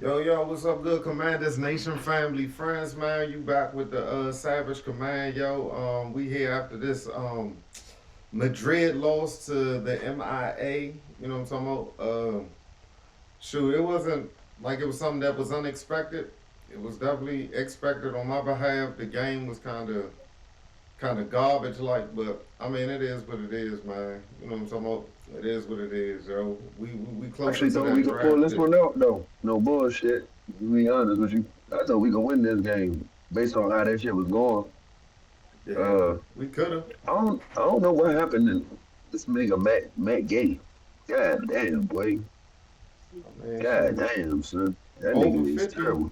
Yo, what's up, good commanders, nation, family, friends, man? You back with the Savage Command, yo. We here after this Madrid loss to the MIA. You know what I'm talking about? Shoot, it wasn't like it was something that was unexpected. It was definitely expected on my behalf. The game was kind of garbage like, but I mean it is what it is, man. You know what I'm talking about? It is what it is, yo. We I closer actually to thought we that could pull draft this pick. one out though. No bullshit. To be honest with you, I thought we could win this game based on how that shit was going. Yeah, Uh, we could have. I don't know what happened to this nigga Matt Gay. God damn, boy. I mean, God shoot. damn, son. That Over nigga is 50, terrible.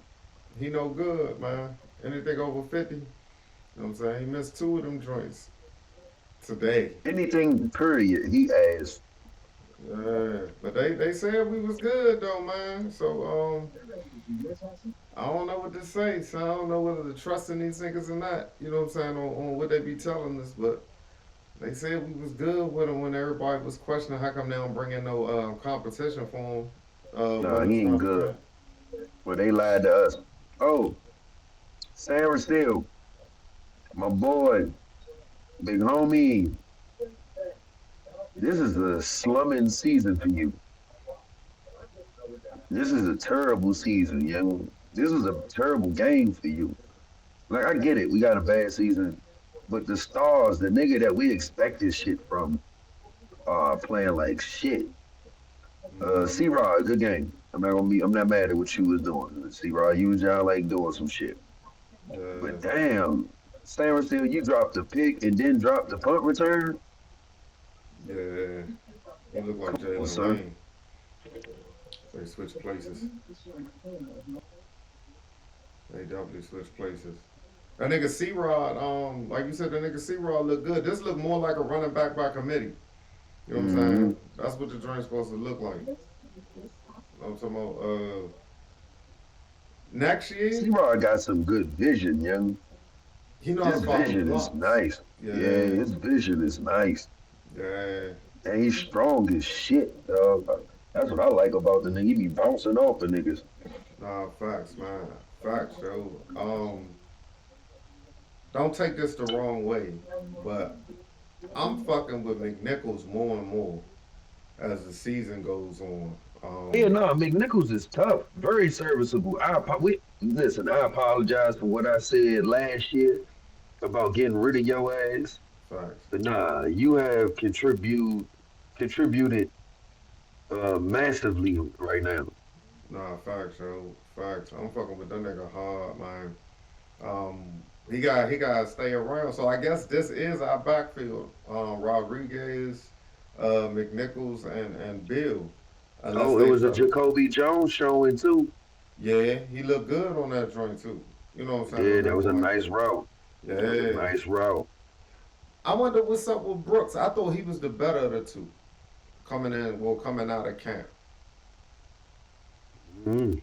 he no good, man. Anything over 50, you know what I'm saying? He missed two of them joints today. Anything period, he asked. Yeah, but they said we was good though, man. So I don't know what to say. So I don't know whether to trust in these niggas or not. You know what I'm saying on what they be telling us, but they said we was good with them when everybody was questioning how come they don't bring in no competition for them Nah, when he it's ain't time for good. that. But they lied to us. Oh, Sarah Steele, my boy, big homie. This is a slumming season for you. This is a terrible season, young. This was a terrible game for you. Like I get it, we got a bad season, but the stars, the nigga that we expected shit from, are playing like shit. Mm-hmm. C Rod, good game. I'm not mad at what you was doing. C Rod, you was y'all like doing some shit. Uh, But damn, Sam Steele, you dropped the pick and then dropped the punt return. yeah, he looked like Come on, Jalen son. Wayne. They switched places. They definitely switched places. That nigga C Rod, like you said, that nigga C Rod look good. This look more like a running back by committee. You know what I'm Mm-hmm. saying? That's what the joint's supposed to look like. I'm talking about next year, C Rod got some good vision, young. he know how His to follow the vision is blocks. nice. Yeah, Yeah, his vision is nice. yeah. And he's strong as shit, dog. That's what I like about the nigga. He be bouncing off the niggas. Nah, facts, man. Facts, yo. Don't take this the wrong way, but I'm fucking with McNichols more and more as the season goes on. Yeah, no, McNichols is tough, very serviceable. Listen. I apologize for what I said last year about getting rid of your ass, Facts. but nah, you have contributed massively right now. Nah, facts, yo. Facts. I'm fucking with that nigga hard, man. He got to stay around. So I guess this is our backfield. Rodriguez, McNichols, and Bill. Unless Oh, it they was a try to. Jacoby Jones showing too. Yeah, he looked good on that joint too. You know what I'm saying Yeah, on that that was a one. nice route. That was a Yeah. nice route. I wonder what's up with Brooks. I thought he was the better of the two coming out of camp. Mm,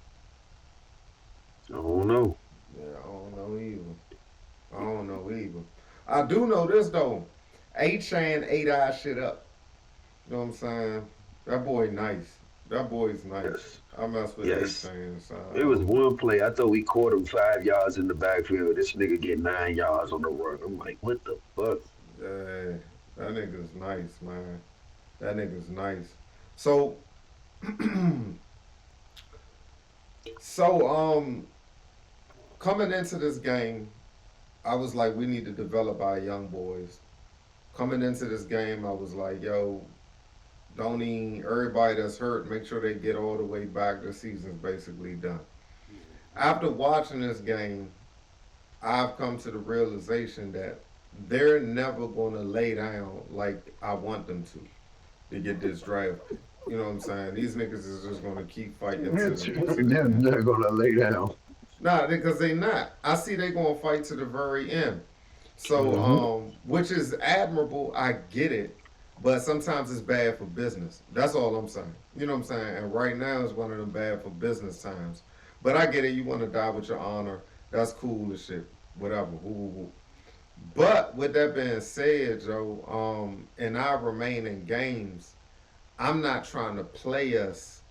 I don't know. Yeah, I don't know either. I don't know either. I do know this though. A Chan ate our shit up. You know what I'm saying? That boy nice. That boy's nice. Yes, I mess with A yes. Chan. So, It was one play. I thought we caught him 5 yards in the backfield. This nigga get 9 yards on the run. I'm like, what the fuck? yeah, that nigga's nice, man. That nigga's nice. So, so coming into this game, I was like, we need to develop our young boys. Coming into this game, I was like, yo, don't even everybody that's hurt, make sure they get all the way back. The season's basically done. After watching this game, I've come to the realization that they're never going to lay down like I want them to get this draft pick. You know what I'm saying? These niggas is just going to keep fighting to the They're end. not gonna lay down. Nah, because they not. I see they going to fight to the very end. So, Mm-hmm. which is admirable. I get it, but sometimes it's bad for business. That's all I'm saying. You know what I'm saying? And right now is one of them bad for business times. But I get it. You want to die with your honor. That's cool as shit. Whatever. Woo, woo, woo. But with that being said, Joe, in our remaining games, I'm not trying to play us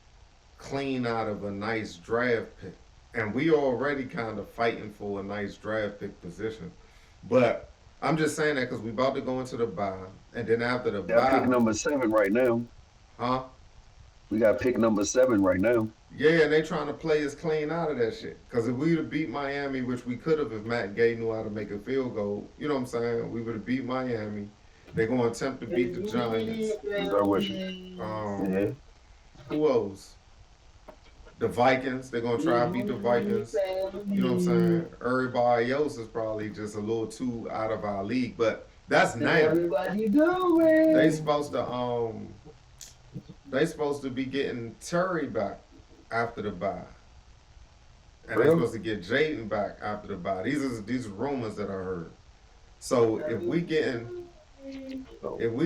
clean out of a nice draft pick. And we already kind of fighting for a nice draft pick position. But I'm just saying that because we about to go into the bye. And then after the We got pick bye, number 7 right now. huh? We got pick number 7 right now. Yeah, and they trying to play us clean out of that shit. Because if we'd have beat Miami, which we could have if Matt Gay knew how to make a field goal, you know what I'm saying? We would have beat Miami. They're going to attempt to beat the Giants. Start with you. Um, Yeah. who else? The Vikings. They're going to try to beat the Vikings. You know what I'm saying? Everybody else is probably just a little too out of our league. But that's now. Everybody doing? They supposed to be getting Terry back after the bye. And they're Really? supposed to get Jaden back after the bye. These are rumors that I heard. So Oh, if we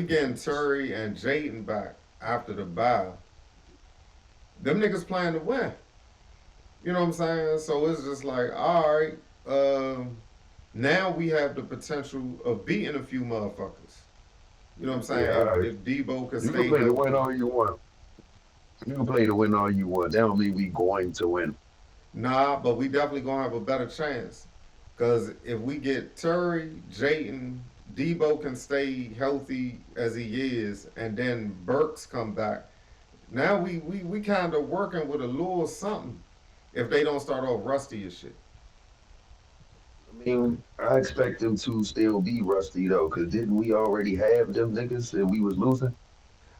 getting Terry and Jaden back after the bye, them niggas playing to win. You know what I'm saying? So it's just like, all right, now we have the potential of beating a few motherfuckers. You know what I'm saying? yeah, all right. If Debo can You can stay play to win healthy. all you want. You can play to win all you want. That don't mean we going to win. Nah, but we definitely gonna have a better chance. Cause if we get Terry, Jayton, Debo can stay healthy as he is, and then Burks come back. Now we kind of working with a little something. If they don't start off rusty as shit. I mean, I expect them to still be rusty though, cause didn't we already have them niggas and we was losing?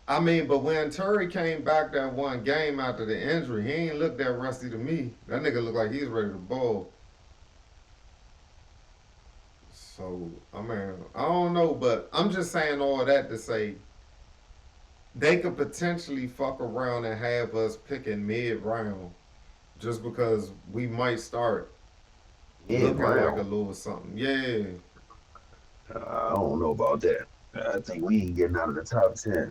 I mean, but when Terry came back that one game after the injury, he ain't look that rusty to me. That nigga looked like he's ready to ball. So I mean, I don't know, but I'm just saying all that to say they could potentially fuck around and have us picking mid round just because we might start Yeah, looking like a round. little something. Yeah, I don't know about that. I think we ain't getting out of the top 10.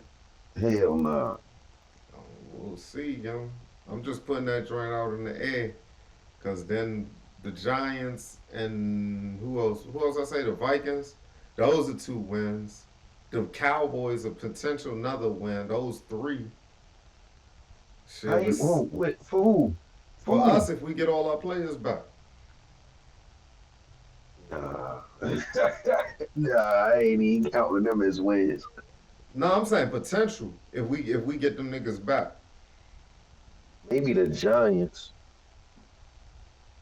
Hell nah. we'll see, yo. I'm just putting that joint out in the air because then the Giants and who else? Who else I say? The Vikings. Those are two wins. The Cowboys a potential another win. Those three. Shit, Hey, this, whoa, wait, for who? For for us who? if we get all our players back. Nah. Nah, I ain't even counting them as wins. No, I'm saying potential if we get them niggas back. Maybe the Giants.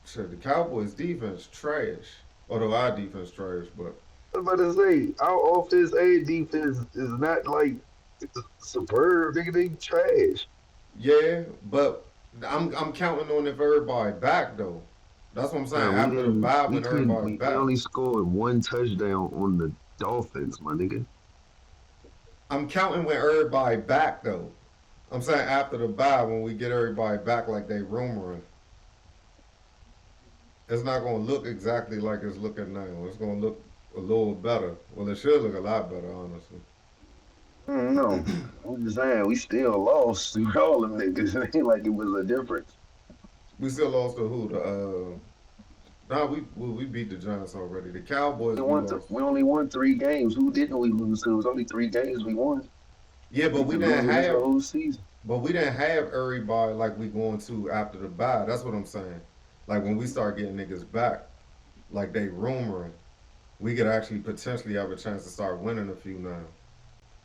Shit, the Cowboys defense trash. Although our defense trash, but I was about to say, our offense and defense is not like superb. Nigga, they trash. yeah, but I'm counting on if everybody back though. That's what I'm saying. Nah, we After the didn't. bye, We when couldn't. everybody We back, only scored one touchdown on the Dolphins, my nigga. I'm counting when everybody back though. I'm saying after the bye when we get everybody back like they rumoring. It's not gonna look exactly like it's looking now. It's gonna look a little better. Well, it should look a lot better, honestly. I don't know. I'm just saying, we still lost to all them niggas. It ain't like it was a difference. We still lost to who? Nah, we beat the Giants already. The Cowboys we lost. We only won 3 games. Who didn't we lose to? It was only 3 games we won. Yeah, We could lose the whole season. but we didn't have everybody like we going to after the bye. That's what I'm saying. Like when we start getting niggas back, like they rumoring, we could actually potentially have a chance to start winning a few now.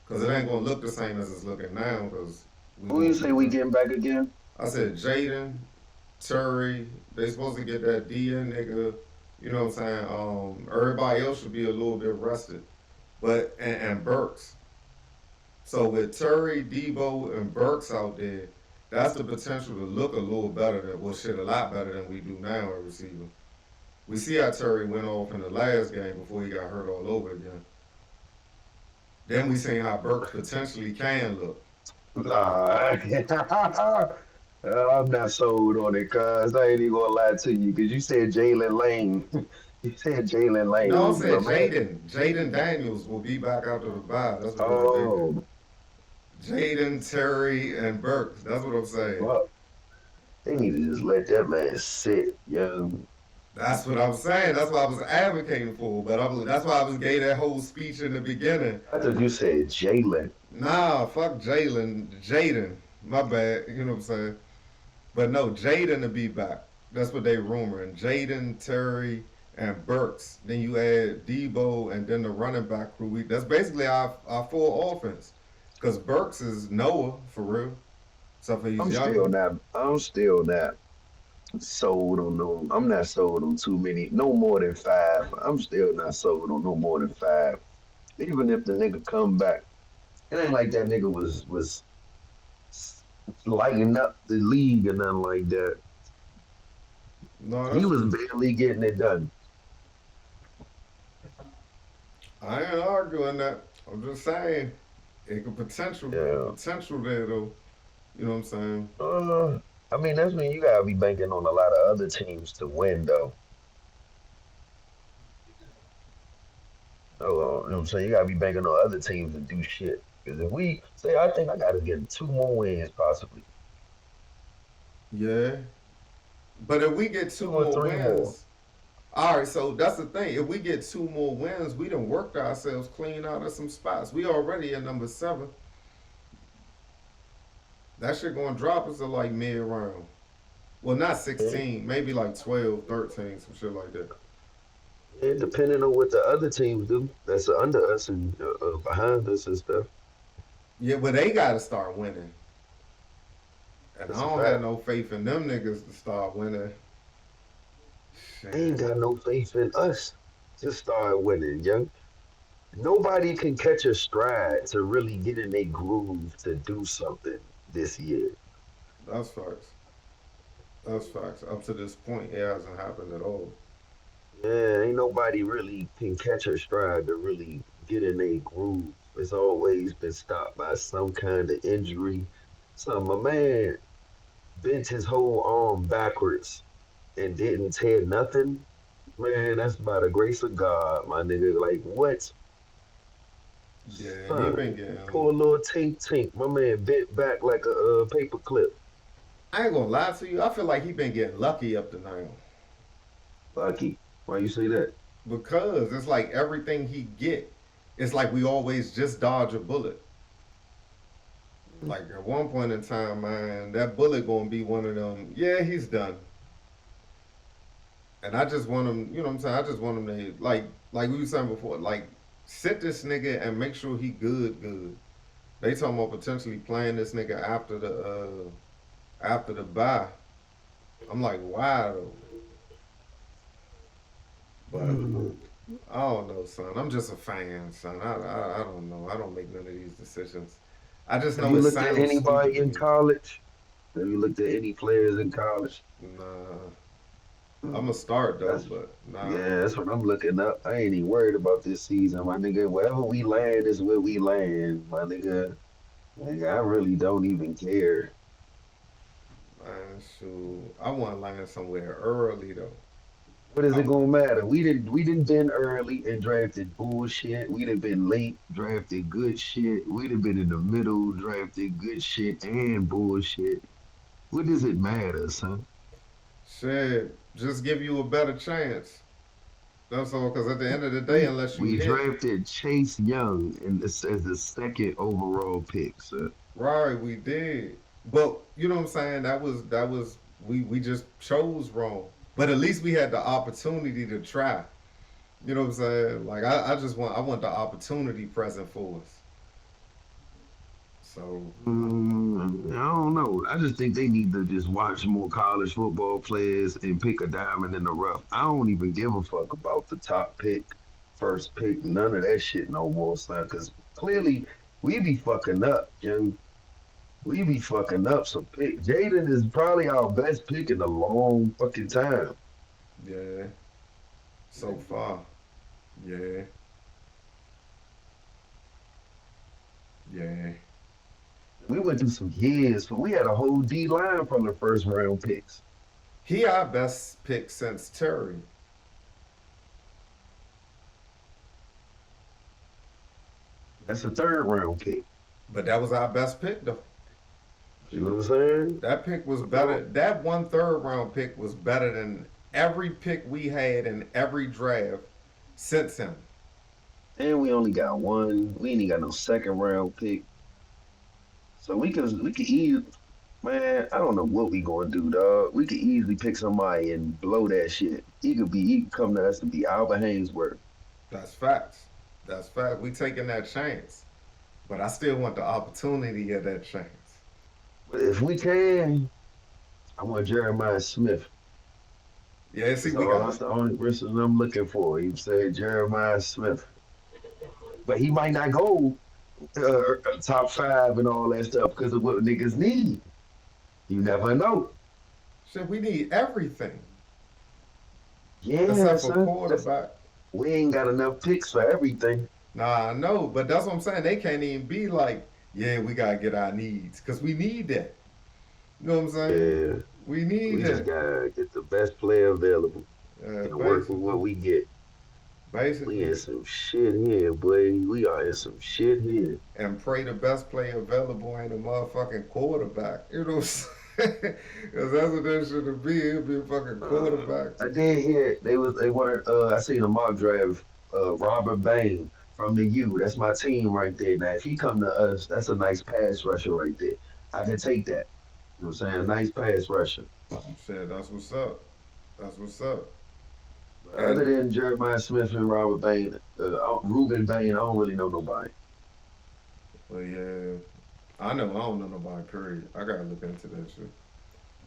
Cause it ain't gonna look the same as it's looking now. Cause we Who you gonna say beat we them. getting back again? I said Jaden, Terry. They supposed to get that DN nigga. You know what I'm saying? Everybody else should be a little bit rested, but and Burks. So with Terry, Debo, and Burks out there, that's the potential to look a little better than well shit a lot better than we do now at receiver. We see how Terry went off in the last game before he got hurt all over again. Then we seen how Burks potentially can look. Nah, I'm not sold on it, cuz I ain't even gonna lie to you, because you said Jalen Lane. You said Jalen No, I'm Lane, my saying man. Jaden. Jaden Daniels will be back after the bye. That's what I'm thinking. Oh, Jaden, Terry, and Burks. That's what I'm saying. fuck. They need to just let that man sit, yo. That's what I'm saying. That's what I was advocating for. But that's why I was gave that whole speech in the beginning. I thought you said Jalen. Nah, fuck Jalen. Jaden. My bad. You know what I'm saying? But no, Jaden to be back. That's what they rumoring. Jaden, Terry, and Burks. Then you add Debo, and then the running back crew. That's basically our full offense. Because Burks is Noah for real, except for he's younger. I'm still not sold on no. I'm not sold on too many. No more than five. I'm still not sold on no more than five. Even if the nigga come back, it ain't like that nigga was lighting up the league or nothing like that. No, He that's was true. barely getting it done. I ain't arguing that. I'm just saying it could Yeah. potential there though. You know what I'm saying? Uh, I mean, that's when you gotta be banking on a lot of other teams to win, though. You know what I'm saying? You gotta be banking on other teams to do shit. Because if we say, I think I gotta get two more wins, possibly Yeah. But if we get two two or more three more. wins, all right. So that's the thing. If we get two more wins, we done worked ourselves clean out of some spots. We already at number 7. That shit gonna drop us to like mid round. Well, not Yeah, 16, maybe like 12, 13, some shit like that. yeah, depending on what the other teams do, that's under us and behind us and stuff. Yeah, but they gotta start winning. And I That's a don't have fact. no faith in them niggas to start winning. I ain't Shit. got no faith in us to start winning, young. Nobody can catch a stride to really get in a groove to do something this year. That's facts. That's facts. Up to this point, it hasn't happened at all. Yeah, ain't nobody really can catch a stride to really get in a groove. It's always been stopped by some kind of injury. So my man bent his whole arm backwards and didn't tear nothing. Man, that's by the grace of God, my nigga. Like what? Yeah, he been Son, getting. poor little tink tink. My man bent back like a paper clip. I ain't gonna lie to you. I feel like he been getting lucky up to now Lucky. Why you say that? because it's like everything he get, it's like we always just dodge a bullet. Like at one point in time, man, that bullet gonna be one of them. Yeah, he's done. And I just want him. You know what I'm saying? I just want him to like we were saying before, like sit this nigga and make sure he good. They talking about potentially playing this nigga after the bye. I'm like, wow, but Mm. I don't know, son. I'm just a fan, son. I don't know. I don't make none of these decisions. I just Have know you it looked at sounds stupid anybody to in me. college? Have you looked at any players in college? Nah, I'm a Mm, start though, That's but nah. yeah, that's what I'm looking up. I ain't even worried about this season, my nigga. Wherever we land is where we land, my nigga. Nigga, I really don't even care. Man, shoot. I want to land somewhere early though. What is I, it gonna matter? We didn't been early and drafted bullshit. We done been late, drafted good shit. We done been in the middle, drafted good shit and bullshit. What does it matter, son? shit, just give you a better chance. That's all. Because at the end of the day, We unless you we hit, drafted Chase Young as the second overall pick, son. right, we did. But you know what I'm saying? That was we just chose wrong. But at least we had the opportunity to try. You know what I'm saying? Like I want the opportunity present for us. So I don't know. I just think they need to just watch more college football players and pick a diamond in the rough. I don't even give a fuck about the top pick, first pick, none of that shit no more, son. Because clearly we be fucking up, Jim. We be fucking up some pick. Jaden is probably our best pick in a long fucking time. yeah, so far, yeah, yeah. We went through some years, but we had a whole D line from the first round picks. He our best pick since Terry, That's a third round pick. but that was our best pick though. You know what I'm saying? That pick was better. So, That one third round pick was better than every pick we had in every draft since him. and we only got one. We ain't got no second round pick. So we could eat. Man, I don't know what we gonna do, dog. We could easily pick somebody and blow that shit. He could come to us and be Albert Hainsworth. That's facts. That's fact. We taking that chance, but I still want the opportunity of that chance. But if we can, I want Jeremiah Smith. Yeah, see, That's we all. got That's the only person I'm looking for. You said Jeremiah Smith, but he might not go top five and all that stuff because of what niggas need. You never know. shit. We need everything Yeah, except for son. quarterback. We ain't got enough picks for everything. Nah, I know, but that's what I'm saying. They can't even be like, yeah, we gotta get our needs because we need that. You know what I'm saying? Yeah, We need we just that. gotta get the best player available and work with what Basically, we get. We basically, in some shit here, boy. We are in some shit here. and pray the best player available ain't a motherfucking quarterback. You know what I'm saying? Because that's what that should be. It'd be a fucking quarterback. I did hear they wanted. I seen a mock draft. Robert Bain from the U. That's my team right there. Now, if he come to us, that's a nice pass rusher right there. I can take that. You know what I'm saying? A nice pass rusher. Shit, that's what's up. That's what's up. Other And than Jeremiah Smith and Robert Bain, Ruben Bain, I don't really know nobody. well, yeah, I know I don't know nobody. Period. I gotta look into that shit.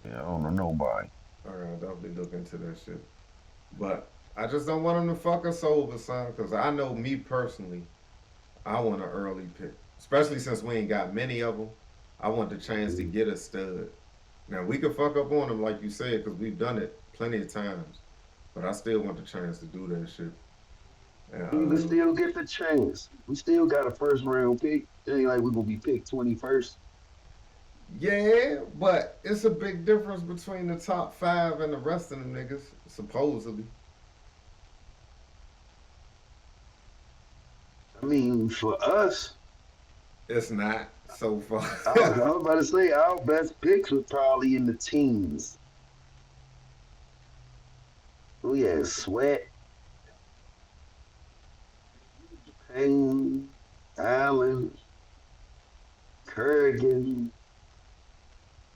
Yeah, I don't know nobody. I gotta definitely look into that shit. But I just don't want them to fuck us over, son. Because I know me personally, I want an early pick, especially since we ain't got many of them. I want the chance to Mm. get a stud. Now we could fuck up on them, like you said, because we've done it plenty of times. But I still want the chance to do that shit. And You can still get the chance. We still got a first round pick. It ain't like we're gonna be picked 21st. yeah, but it's a big difference between the top five and the rest of them niggas, supposedly. I mean, for us, It's not so far. I was about to say our best picks were probably in the teens. We had Sweat, Payne, Allen, Kurgan.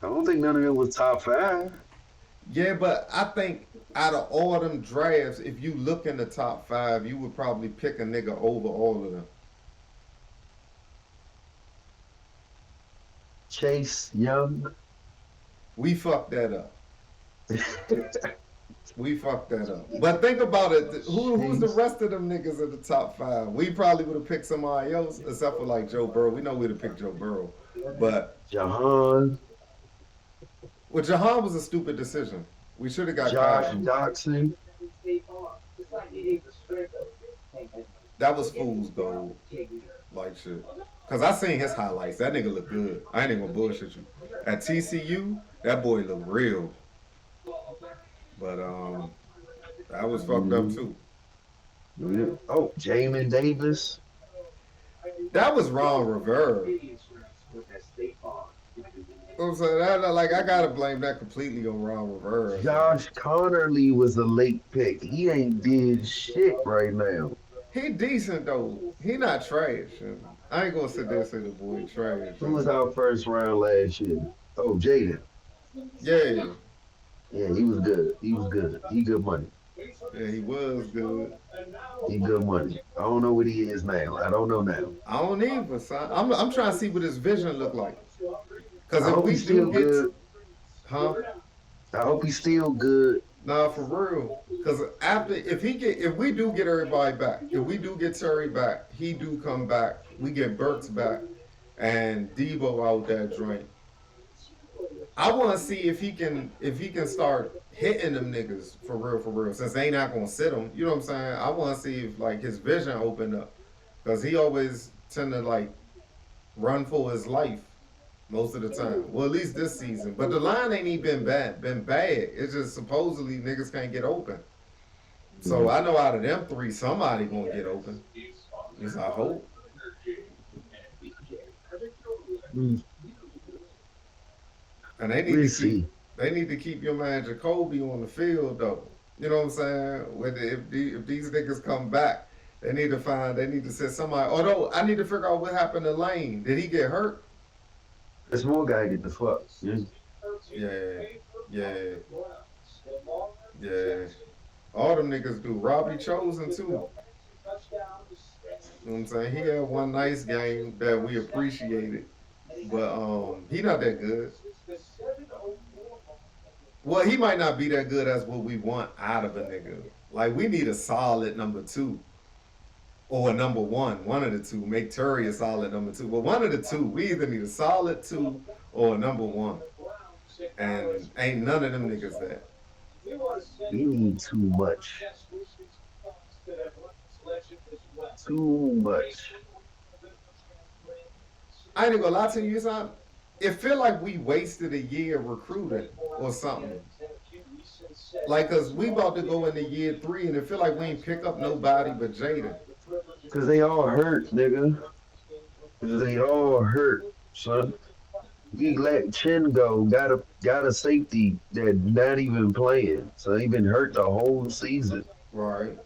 I don't think none of them was top five. Yeah, but I think out of all them drafts, if you look in the top five, you would probably pick a nigga over all of them. Chase Young. We fucked that up. We fucked that up. But think about it. Who's the Chase. rest of them niggas in the top five? We probably would have picked somebody else, except for like Joe Burrow. We know we'd have picked Joe Burrow. But Jahan, well, Jahan was a stupid decision. We should have got Josh Kyler. Doxson. That was fool's gold. Like shit. Cause I seen his highlights. That nigga look good. I ain't even gonna bullshit you. At TCU, that boy look real. But that was fucked up Mhm. too. Oh, Jamin Davis. That was Ron Rivera. I'm saying that like I gotta blame that completely on Ron Rivera. Josh Connerly was a late pick. He ain't did shit right now. He decent though. He not trash. I ain't gonna sit there and say the boy trash. Who was our first round last year? Oh, Jaden. Yeah, Yeah, he was good. He was good. He good money. yeah, he was good. He good money. I don't know what he is now. I don't know now. I don't even, son. I'm trying to see what his vision look like. Cause I if hope we he's do still get, good. huh? I hope he's still good. Nah, for real. Cause after if we do get everybody back, if we do get Terry back, he do come back. We get Burks back, and Debo out that joint. I want to see if he can start hitting them niggas for real, for real. Since they not gonna sit him, you know what I'm saying? I want to see if like his vision opened up, cause he always tend to like run for his life most of the time. Well, at least this season. But the line ain't even been bad. Been bad. It's just supposedly niggas can't get open. So Mm. I know out of them three, somebody gonna get open. At least I hope. Mm. And they need We'll to keep see. they need to keep your man Jacoby on the field though. You know what I'm saying? If these niggas come back, they need to set somebody. Although I need to figure out what happened to Lane. Did he get hurt? The small guy get the fuck. Yeah. Yeah, yeah, yeah. All them niggas do. Robbie Chosen too. You know what I'm saying? He had one nice game that we appreciated, but he not that good. Well, he might not be that good as what we want out of a nigga. Like we need a solid number two or a number one of the two. Make Terry a solid number two, but one of the two. We either need a solid two or a number one, and ain't none of them niggas that. We need too much. Too much. I ain't gonna lie to you, son. It feel like we wasted a year recruiting or something. Like, cause we about to go into year three, and it feel like we ain't pick up nobody but Jaden. Cause they all hurt, nigga. Cause they all hurt, son. We let Chin go. Got a safety that not even playing. So he been hurt the whole season. Right,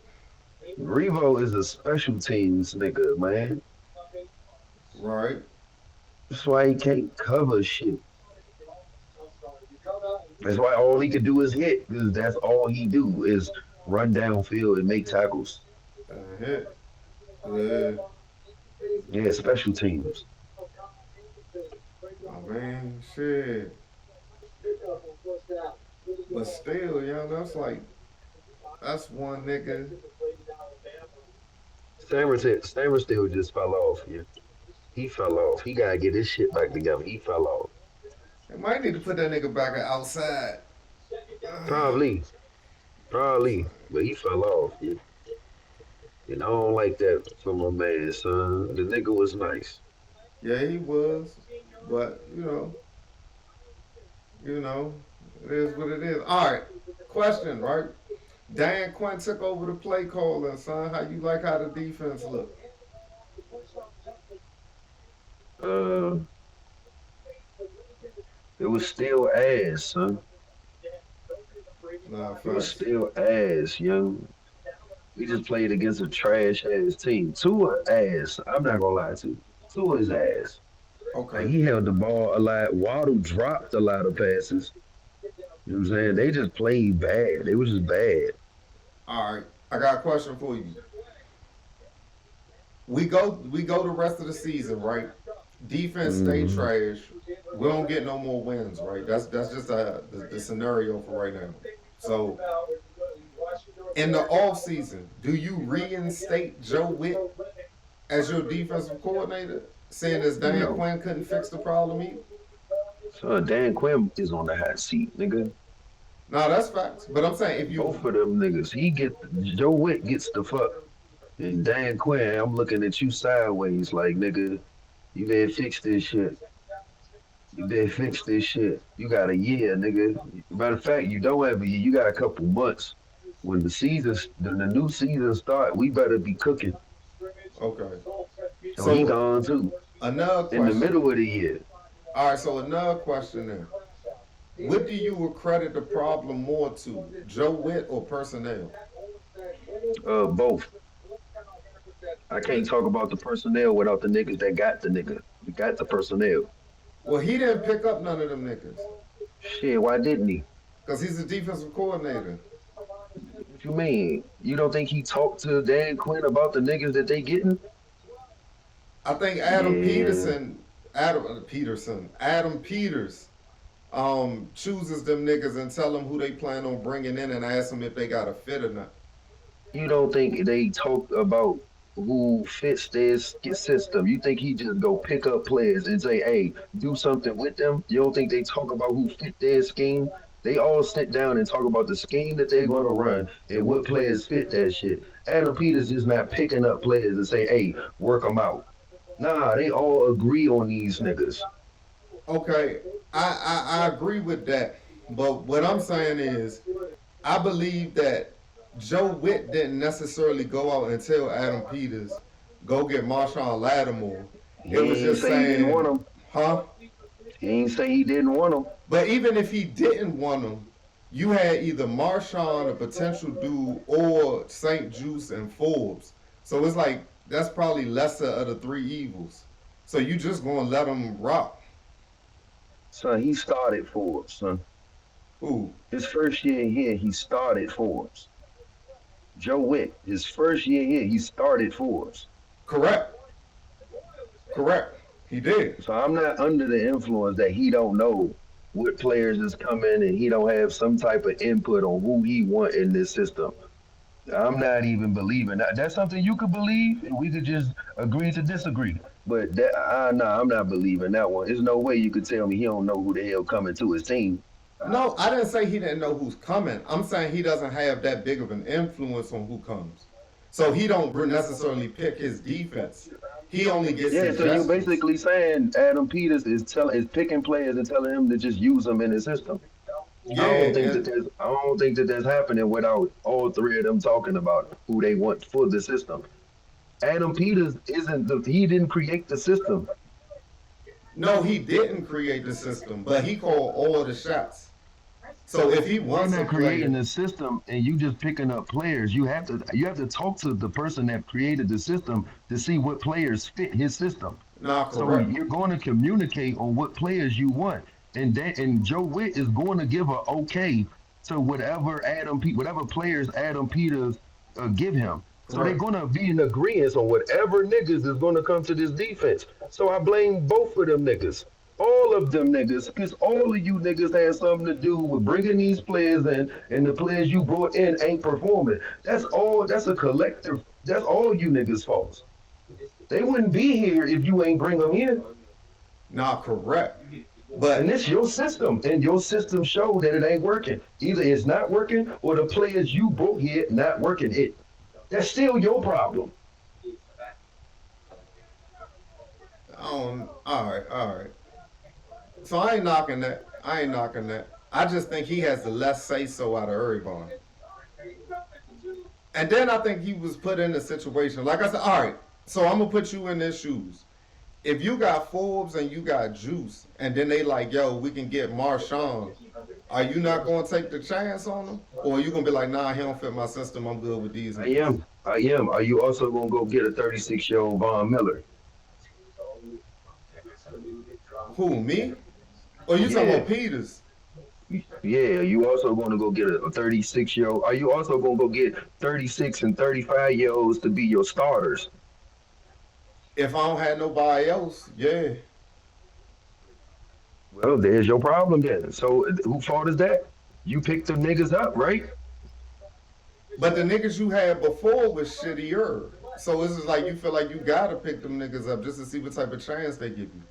Revo is a special teams nigga, man. right. That's why he can't cover shit. That's why all he could do is hit, because that's all he do is run downfield and make tackles. Hit. Yeah. Yeah, special teams. I mean, shit. But still, that's one nigga. Stammer still just fell off. Yeah, he fell off. He gotta get his shit back together. He fell off. They might need to put that nigga back outside. Probably, probably, but he fell off. Yeah. And I don't like that from my man, son. The nigga was nice. Yeah, he was. But, you know, it is what it is. All right. Question, right? Dan Quinn took over the play calling, son. How you like how the defense look? Uh, it was still ass, son. Nah, It was facts. still ass, young. We just played against a trash ass team. Tua ass. I'm not gonna lie to you. Tua is ass. Like Okay. he held the ball a lot. Waddle dropped a lot of passes. You know what I'm saying? They just played bad. They was just bad. All right. I got a question for you. We go the rest of the season, right? Defense stay Mm-hmm. trash. We don't get no more wins, right? That's just the scenario for right now. So in the off season, do you reinstate Joe Witt as your defensive coordinator, saying as Dan No. Quinn couldn't fix the problem either? So Dan Quinn is on the hot seat, nigga. No, that's facts. But I'm saying if you Both of them niggas. Joe Witt gets the fuck. And Dan Quinn, I'm looking at you sideways like nigga, you better fix this shit. You better fix this shit. You got a year, nigga. Matter of fact, you don't have a year. You got a couple months. When the new season start, we better be cooking. okay. So he So gone too. another In the question. middle of the year, All right. So another question then. What do you accredit the problem more to, Joe Witt or personnel? both. I can't talk about the personnel without the niggas that got the nigga. We got the personnel. Well, he didn't pick up none of them niggas Shit, why didn't he? because he's a defensive coordinator. What you mean? You don't think he talked to Dan Quinn about the niggas that they getting? I think Yeah, Adam Peters, chooses them niggas and tell them who they plan on bringing in and ask them if they got a fit or not. you don't think they talked about who fits their system? You think he just go pick up players and say, "Hey, do something with them"? You don't think they talk about who fit their scheme? They all sit down and talk about the scheme that they're going to run and what players fit that shit. Adam Peters is not picking up players and say, "Hey, work them out." Nah, they all agree on these niggas. Okay, I agree with that, but what I'm saying is I believe that Joe Witt didn't necessarily go out and tell Adam Peters go get Marshawn Lattimore. He It was ain't just say he didn't want saying, them. huh? He ain't say he didn't want them. But even if he didn't want him, you had either Marshawn, a potential dude, or St. Juice and Forbes. So it's like that's probably lesser of the three evils. So you just gonna let him rock. Son, he started for us, son. Who? His first year here, he started for us. Joe Wick, his first year here, he started for us. Correct. Correct. He did. So I'm not under the influence that he don't know what players is coming and he don't have some type of input on who he want in this system. I'm not even believing that. That's something you could believe, and we could just agree to disagree. But that, I'm not believing that one. There's no way you could tell me he don't know who the hell coming to his team. No, I didn't say he didn't know who's coming. I'm saying he doesn't have that big of an influence on who comes. So he don't necessarily pick his defense. He only gets Yeah, so you suggestions. basically saying Adam Peters is picking players and telling him to just use them in his system. Yeah, and I don't think that that's happening without all three of them talking about who they want for the system. Adam Peters isn't he didn't create the system. no, he didn't create the system, but he called all the shots. So if he You're wants a not creating player, the system and you just picking up players. You have to talk to the person that created the system to see what players fit his system. nah, So correct. you're going to communicate on what players you want, and Joe Witt is going to give a okay to whatever players Adam Peters give him. So they're Correct. going to be in agreement on whatever niggas is going to come to this defense. So I blame both of them niggas. All of them niggas, because all of you niggas had something to do with bringing these players in, and the players you brought in ain't performing. That's all. That's a collective. That's all you niggas' faults. They wouldn't be here if you ain't bring them in. Nah, correct. And But it's your system, and your system showed that it ain't working. Either it's not working, or the players you brought here not working. That's still your problem. all right, all right. So I ain't knocking that. I ain't knocking that. I just think he has the less say so out of everybody. And then I think he was put in a situation. Like I said, all right. So I'm gonna put you in their shoes. If you got Forbes and you got Juice, and then they like, yo, we can get Marshawn, are you not gonna take the chance on him, or are you gonna be like, nah, he don't fit my system. I'm good with these I niggas. am. I am. Are you also gonna go get a 36-year-old Von Miller? Who, me? Or you talking Yeah. about Peters? Yeah, you also going to go get a 36-year-old. Are you also going to go get 36 and 35-year-olds to be your starters? If I don't have nobody else, yeah. Well, there's your problem then. So who fault is that? You picked them niggas up, right? But the niggas you had before was shittier. So it's just like you feel like you gotta pick them niggas up just to see what type of chance they give you.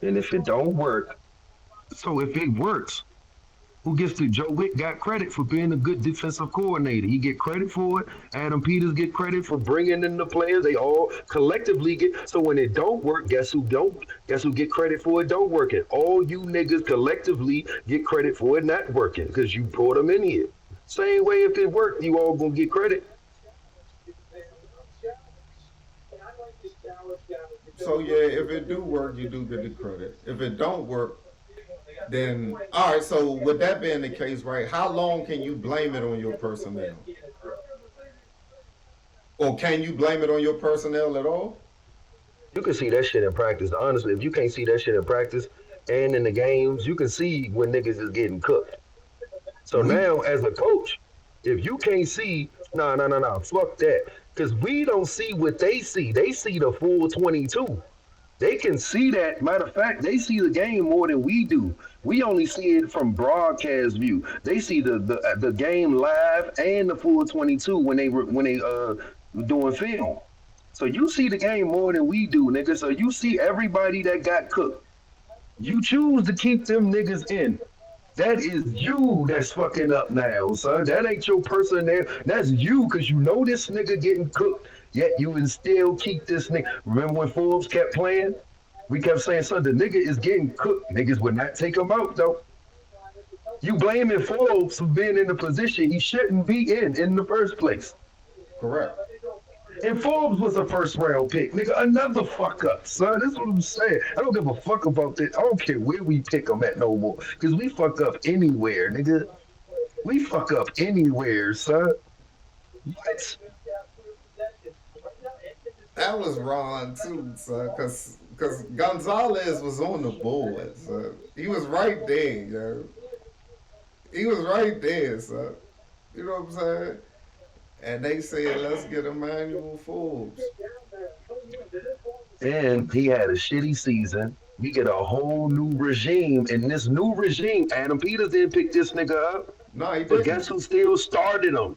And if it don't work, so if it works, who gets to Joe Wick got credit for being a good defensive coordinator. He get credit for it. Adam Peters get credit for bringing in the players. They all collectively get. So when it don't work, guess who don't? Guess who get credit for it don't working? All you niggas collectively get credit for it not working because you brought them in here. Same way if it worked, you all gonna get credit. So yeah, if it do work, you do get the credit. If it don't work, then all right. So with that being the case, right? How long can you blame it on your personnel, or can you blame it on your personnel at all? You can see that shit in practice. Honestly, if you can't see that shit in practice and in the games, you can see when niggas is getting cooked. So We now, as a coach, if you can't see, no, fuck that. Because we don't see what they see. They see the full 22. They can see that. Matter of fact, they see the game more than we do. We only see it from broadcast view. They see the game live and the full 22 when they doing film. So you see the game more than we do, nigga. So you see everybody that got cooked. You choose to keep them niggas in. That is you that's fucking up now, son. That ain't your person there. That's you, because you know this nigga getting cooked, yet you can still keep this nigga. Remember when Forbes kept playing? We kept saying, son, the nigga is getting cooked. Niggas would not take him out, though. You blaming Forbes for being in the position he shouldn't be in the first place. correct. And Forbes was a first round pick, nigga. Another fuck up, son. That's what I'm saying. I don't give a fuck about this. I don't care where we pick them at no more. Because we fuck up anywhere, nigga. We fuck up anywhere, son. What? That was wrong too, son. Cause Gonzalez was on the board, son. He was right there, yo. He was right there, son. You know what I'm saying? And they said, let's get Emmanuel Forbes. And he had a shitty season. We get a whole new regime, and this new regime, Adam Peters didn't pick this nigga up. No, he But didn't. guess who still started him?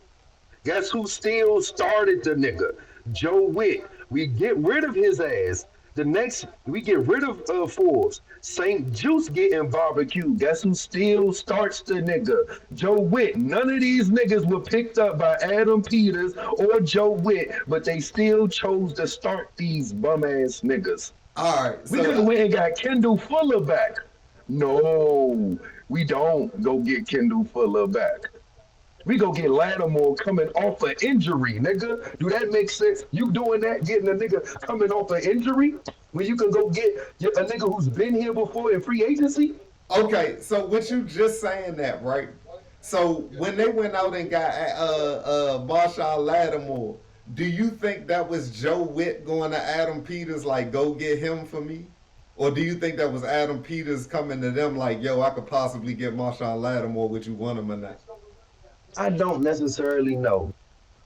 Guess who still started the nigga? Joe Witt. We get rid of his ass. The next, we get rid of Forbes. St. Juice getting barbecue. Guess who still starts the nigga? Joe Witt. None of these niggas were picked up by Adam Peters or Joe Witt, but they still chose to start these bum ass niggas. All right, We could have so went and got Kendall Fuller back. No, we don't go get Kendall Fuller back. We go get Lattimore coming off an injury, nigga. Do that make sense? You doing that, getting a nigga coming off an injury when you can go get a nigga who's been here before in free agency? okay, so what you just saying that, right? So when they went out and got Marshawn Lattimore, do you think that was Joe Witt going to Adam Peters like, go get him for me? Or do you think that was Adam Peters coming to them like, yo, I could possibly get Marshawn Lattimore, would you want him or not? I don't necessarily know.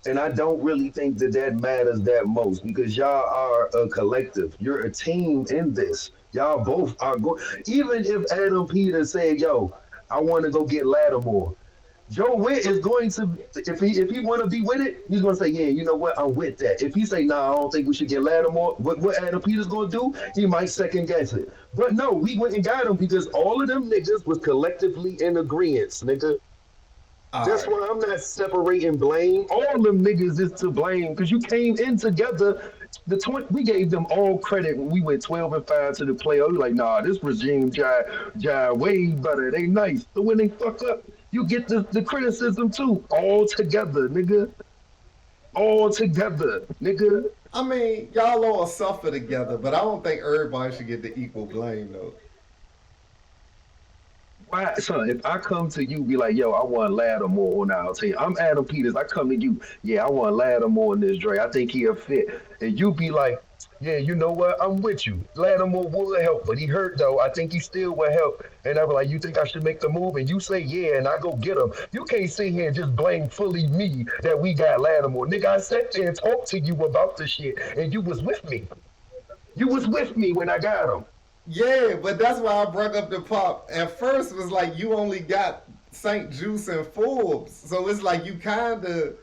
And I don't really think that that matters that most because y'all are a collective. You're a team in this. Y'all both are going. Even if Adam Peters said, "Yo, I want to go get Lattimore," Joe Witt is going to, if he want to be with it, he's going to say, "Yeah, you know what? I'm with that." If he say, "Nah, I don't think we should get Lattimore," what Adam Peters going to do? He might second guess it. But no, we went and got him because all of them niggas was collectively in agreement, nigga. All That's right. why I'm not separating blame. All them niggas is to blame because you came in together. We gave them all credit when we went 12-5 to the playoffs. Like, nah, this regime jive way better. They nice. So when they fuck up, you get the criticism too. All together, nigga. All together, nigga. I mean, y'all all suffer together, but I don't think everybody should get the equal blame though. Why, son, if I come to you, be like, yo, I want Lattimore on our team. I'm Adam Peters. I come to you, yeah, I want Lattimore in this Dre. I think he'll fit. And you be like, yeah, you know what? I'm with you. Lattimore will help, but he hurt though. I think he still will help. And I be like, you think I should make the move? And you say, yeah, and I go get him. You can't sit here and just blame fully me that we got Lattimore. Nigga, I sat there and talked to you about the shit, and you was with me. You was with me when I got him. Yeah, but that's why I brought up the pop. At first, it was like you only got St. Juice and Forbes, so it's like you kind of.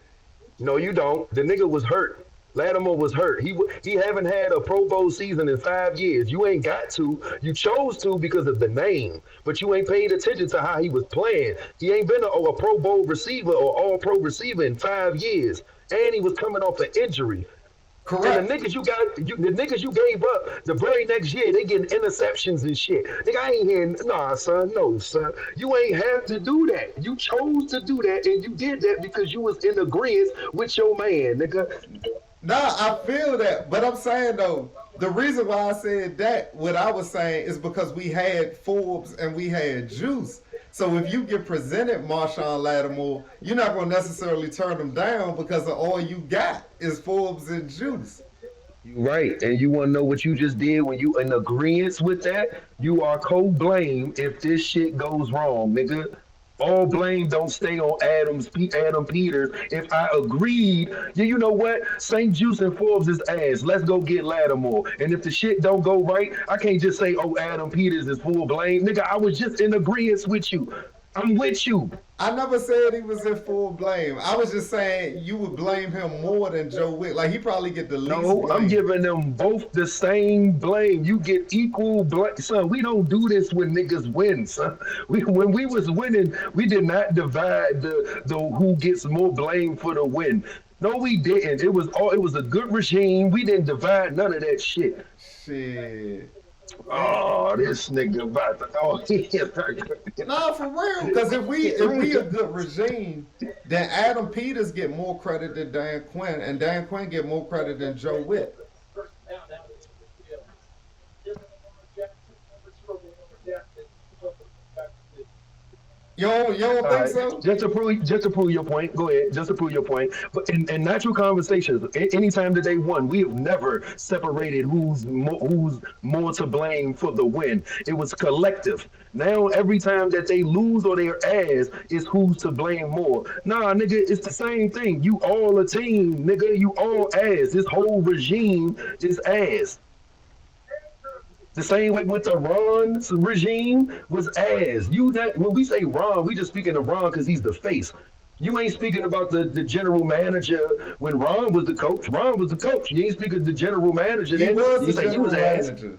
No, you don't. The nigga was hurt. Lattimore was hurt. He haven't had a Pro Bowl season in 5 years. You ain't got to. You chose to because of the name, but you ain't paid attention to how he was playing. He ain't been a Pro Bowl receiver or All Pro receiver in 5 years, and he was coming off an injury. And the Correct. niggas the niggas you gave up the very next year, they getting interceptions and shit. Nigga, I ain't hearing, nah, son, no, son. You ain't have to do that. You chose to do that, and you did that because you was in agreement with your man, nigga. Nah, I feel that, but I'm saying though, the reason why I said that, what I was saying, is because we had Forbes and we had Juice. So if you get presented Marshawn Lattimore, you're not going to necessarily turn them down because of all you got is Forbes and Juice. You right, and you want to know what you just did when you in agreement with that? You are co-blame if this shit goes wrong, nigga. All blame don't stay on Adam Peters. If I agreed, yeah, you know what? St. Juice and Forbes is ass. Let's go get Lattimore. And if the shit don't go right, I can't just say, oh, Adam Peters is full blame. Nigga, I was just in agreement with you. I'm with you. I never said he was in full blame. I was just saying you would blame him more than Joe Wick. Like he probably get the least No, I'm blame. giving them both the same blame. You get equal blame. Son, we don't do this when niggas win, son. When we was winning, we did not divide the who gets more blame for the win. No, we didn't. It was a good regime. We didn't divide none of that shit. Shit. Oh, this nigga about to, oh, Nah, for real. Because if we a good regime, then Adam Peters get more credit than Dan Quinn, and Dan Quinn get more credit than Joe Witt. You don't All think right, so? just to prove your point. Go ahead, just to prove your point. But in natural conversations, anytime that they won, we have never separated who's more to blame for the win. It was collective. Now every time that they lose or they're ass, is who's to blame more. Nah, nigga, it's the same thing. You all a team, nigga. You all ass. This whole regime is ass. The same way with the Ron regime was ass. You that when we say Ron, we just speaking of Ron because he's the face. You ain't speaking about the general manager when Ron was the coach. Ron was the coach. You ain't speaking of the general manager He then. was You the say he was general ass. manager.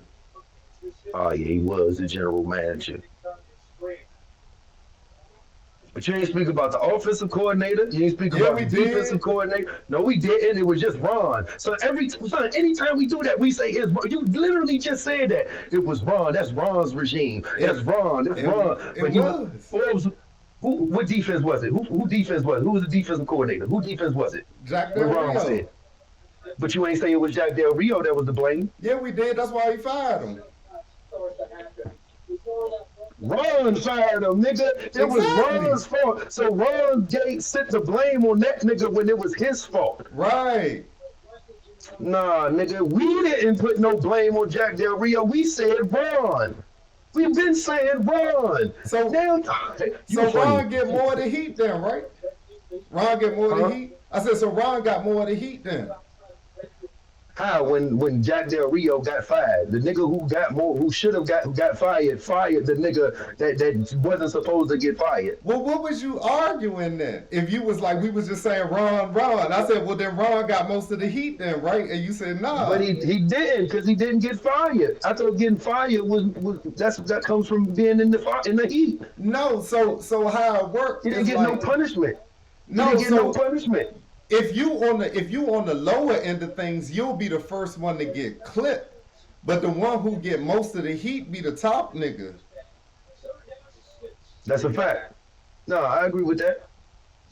Oh yeah, he was the general manager. But you ain't speak about the offensive coordinator. You ain't speak Yeah, about we the defensive did. coordinator. No, we didn't. It was just Ron. So anytime we do that, we say it's you. Literally just said that it was Ron. That's Ron's regime. That's It Ron. That's it Ron. it But he was. was Who was? Who? What defense was it? Who defense was? Who was the defensive coordinator? Who defense was it? Jack When Del Ron Rio. said. But you ain't say it was Jack Del Rio that was to blame. Yeah, we did. That's why he fired him. Ron fired him, nigga. It was Exactly. Ron's fault. So Ron Gates sent the blame on that nigga when it was his fault. Right. Nah, nigga, we didn't put no blame on Jack Del Rio. We said Ron. We've been saying Ron. So Now, you so funny. Ron get more of the heat then, right? Ron get more of the Huh? heat. I said so. Ron got more of the heat then. How when Jack Del Rio got fired, the nigga who got more, who should have got fired the nigga that wasn't supposed to get fired. Well, what was you arguing then? If you was like we was just saying Ron. I said, well then Ron got most of the heat then, right? And you said But nah. he didn't because he didn't get fired. I thought getting fired was that comes from being in the heat. No. So how it He worked didn't is get no like punishment. He no. didn't get no So punishment. if you on the lower end of things, you'll be the first one to get clipped. But the one who get most of the heat be the top nigga. That's a fact. No, I agree with that.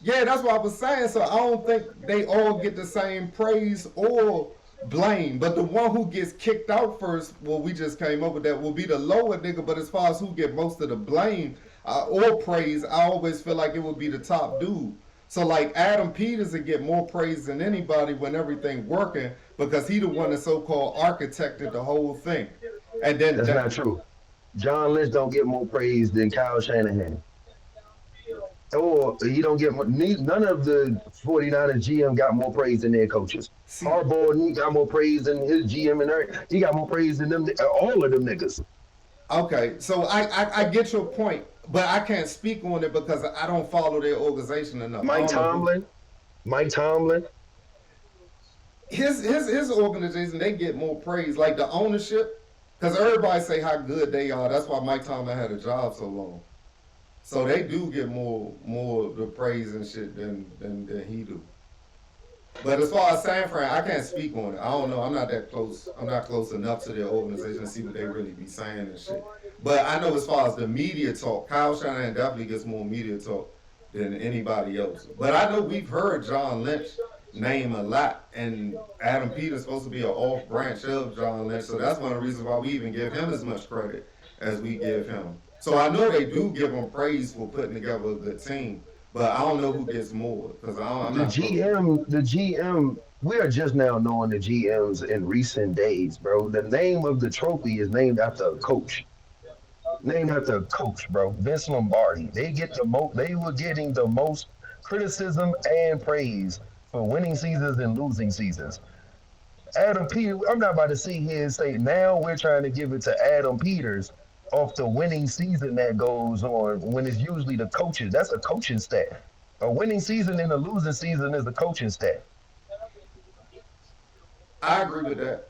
Yeah, that's what I was saying. So I don't think they all get the same praise or blame. But the one who gets kicked out first, well, we just came up with that, will be the lower nigga. But as far as who get most of the blame or praise, I always feel like it would be the top dude. So like Adam Peters would get more praise than anybody when everything working because he the one that so-called architected the whole thing. And then That's not true. John Lynch don't get more praise than Kyle Shanahan. Or he don't get none of the 49ers GM got more praise than their coaches. see, Harbaugh he got more praise than his GM and everything. He got more praise than them all of them niggas. okay, so I get your point, but I can't speak on it because I don't follow their organization enough. I Mike don't know who Tomlin, Mike Tomlin. his organization they get more praise, like the ownership, because everybody say how good they are. That's why Mike Tomlin had a job so long. So they do get more of the praise and shit than he do. But as far as San Fran, I can't speak on it. I don't know. I'm not that close. I'm not close enough to their organization to see what they really be saying and shit. But I know as far as the media talk, Kyle Shanahan definitely gets more media talk than anybody else. But I know we've heard John Lynch name a lot, and Adam Peters supposed to be an off branch of John Lynch, so that's one of the reasons why we even give him as much credit as we give him. So I know they do give him praise for putting together a good team, but I don't know who gets more because I'm The not close. GM. We are just now knowing the GMs in recent days, bro. The name of the trophy is named after a coach. Named after a coach, bro. Vince Lombardi. They get the most. They were getting the most criticism and praise for winning seasons and losing seasons. Adam Peters. I'm not about to sit here and say now we're trying to give it to Adam Peters off the winning season that goes on when it's usually the coaches. That's a coaching stat. A winning season and a losing season is a coaching stat. I agree with that.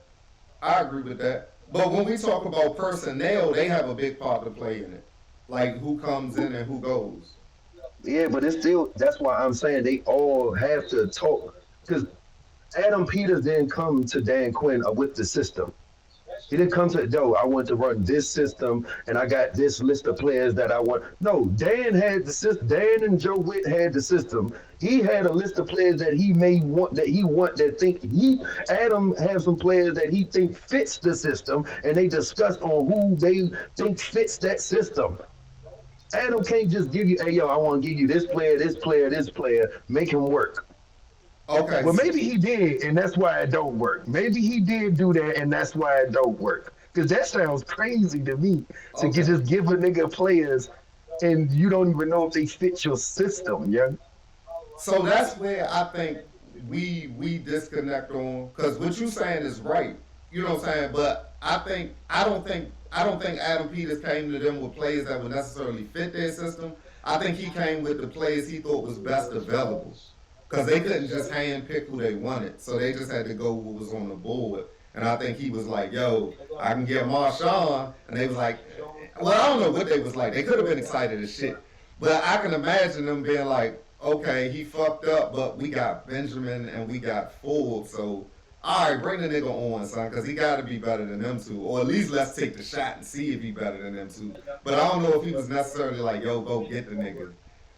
I agree with that. But when we talk about personnel, they have a big part to play in it. Like who comes in and who goes. Yeah, but it's still that's why I'm saying they all have to talk because Adam Peters didn't come to Dan Quinn with the system. He didn't come to no. I want to run this system, and I got this list of players that I want. No, Dan had the system. Dan and Joe Witt had the system. He had a list of players that he may want that he want that think he. Adam has some players that he think fits the system, and they discussed on who they think fits that system. Adam can't just give you, hey yo, I want to give you this player, this player, this player, make him work. Okay, Well, maybe he did, and that's why it don't work. Maybe he did do that, and that's why it don't work. Because that sounds crazy to me to okay. just give a nigga players, and you don't even know if they fit your system, yeah. So that's where I think we disconnect on because what you saying is right. You know what I'm saying? But I don't think Adam Peters came to them with players that would necessarily fit their system. I think he came with the players he thought was best available. Because they couldn't just hand pick who they wanted. So they just had to go what was on the board. And I think he was like, yo, I can get Marshawn. And they was like, well, I don't know what they was like. They could have been excited as shit. But I can imagine them being like, okay, he fucked up, but we got Benjamin and we got Ford. So, all right, bring the nigga on, son, because he got to be better than them two. Or at least let's take the shot and see if he better than them two. But I don't know if he was necessarily like, yo, go get the nigga.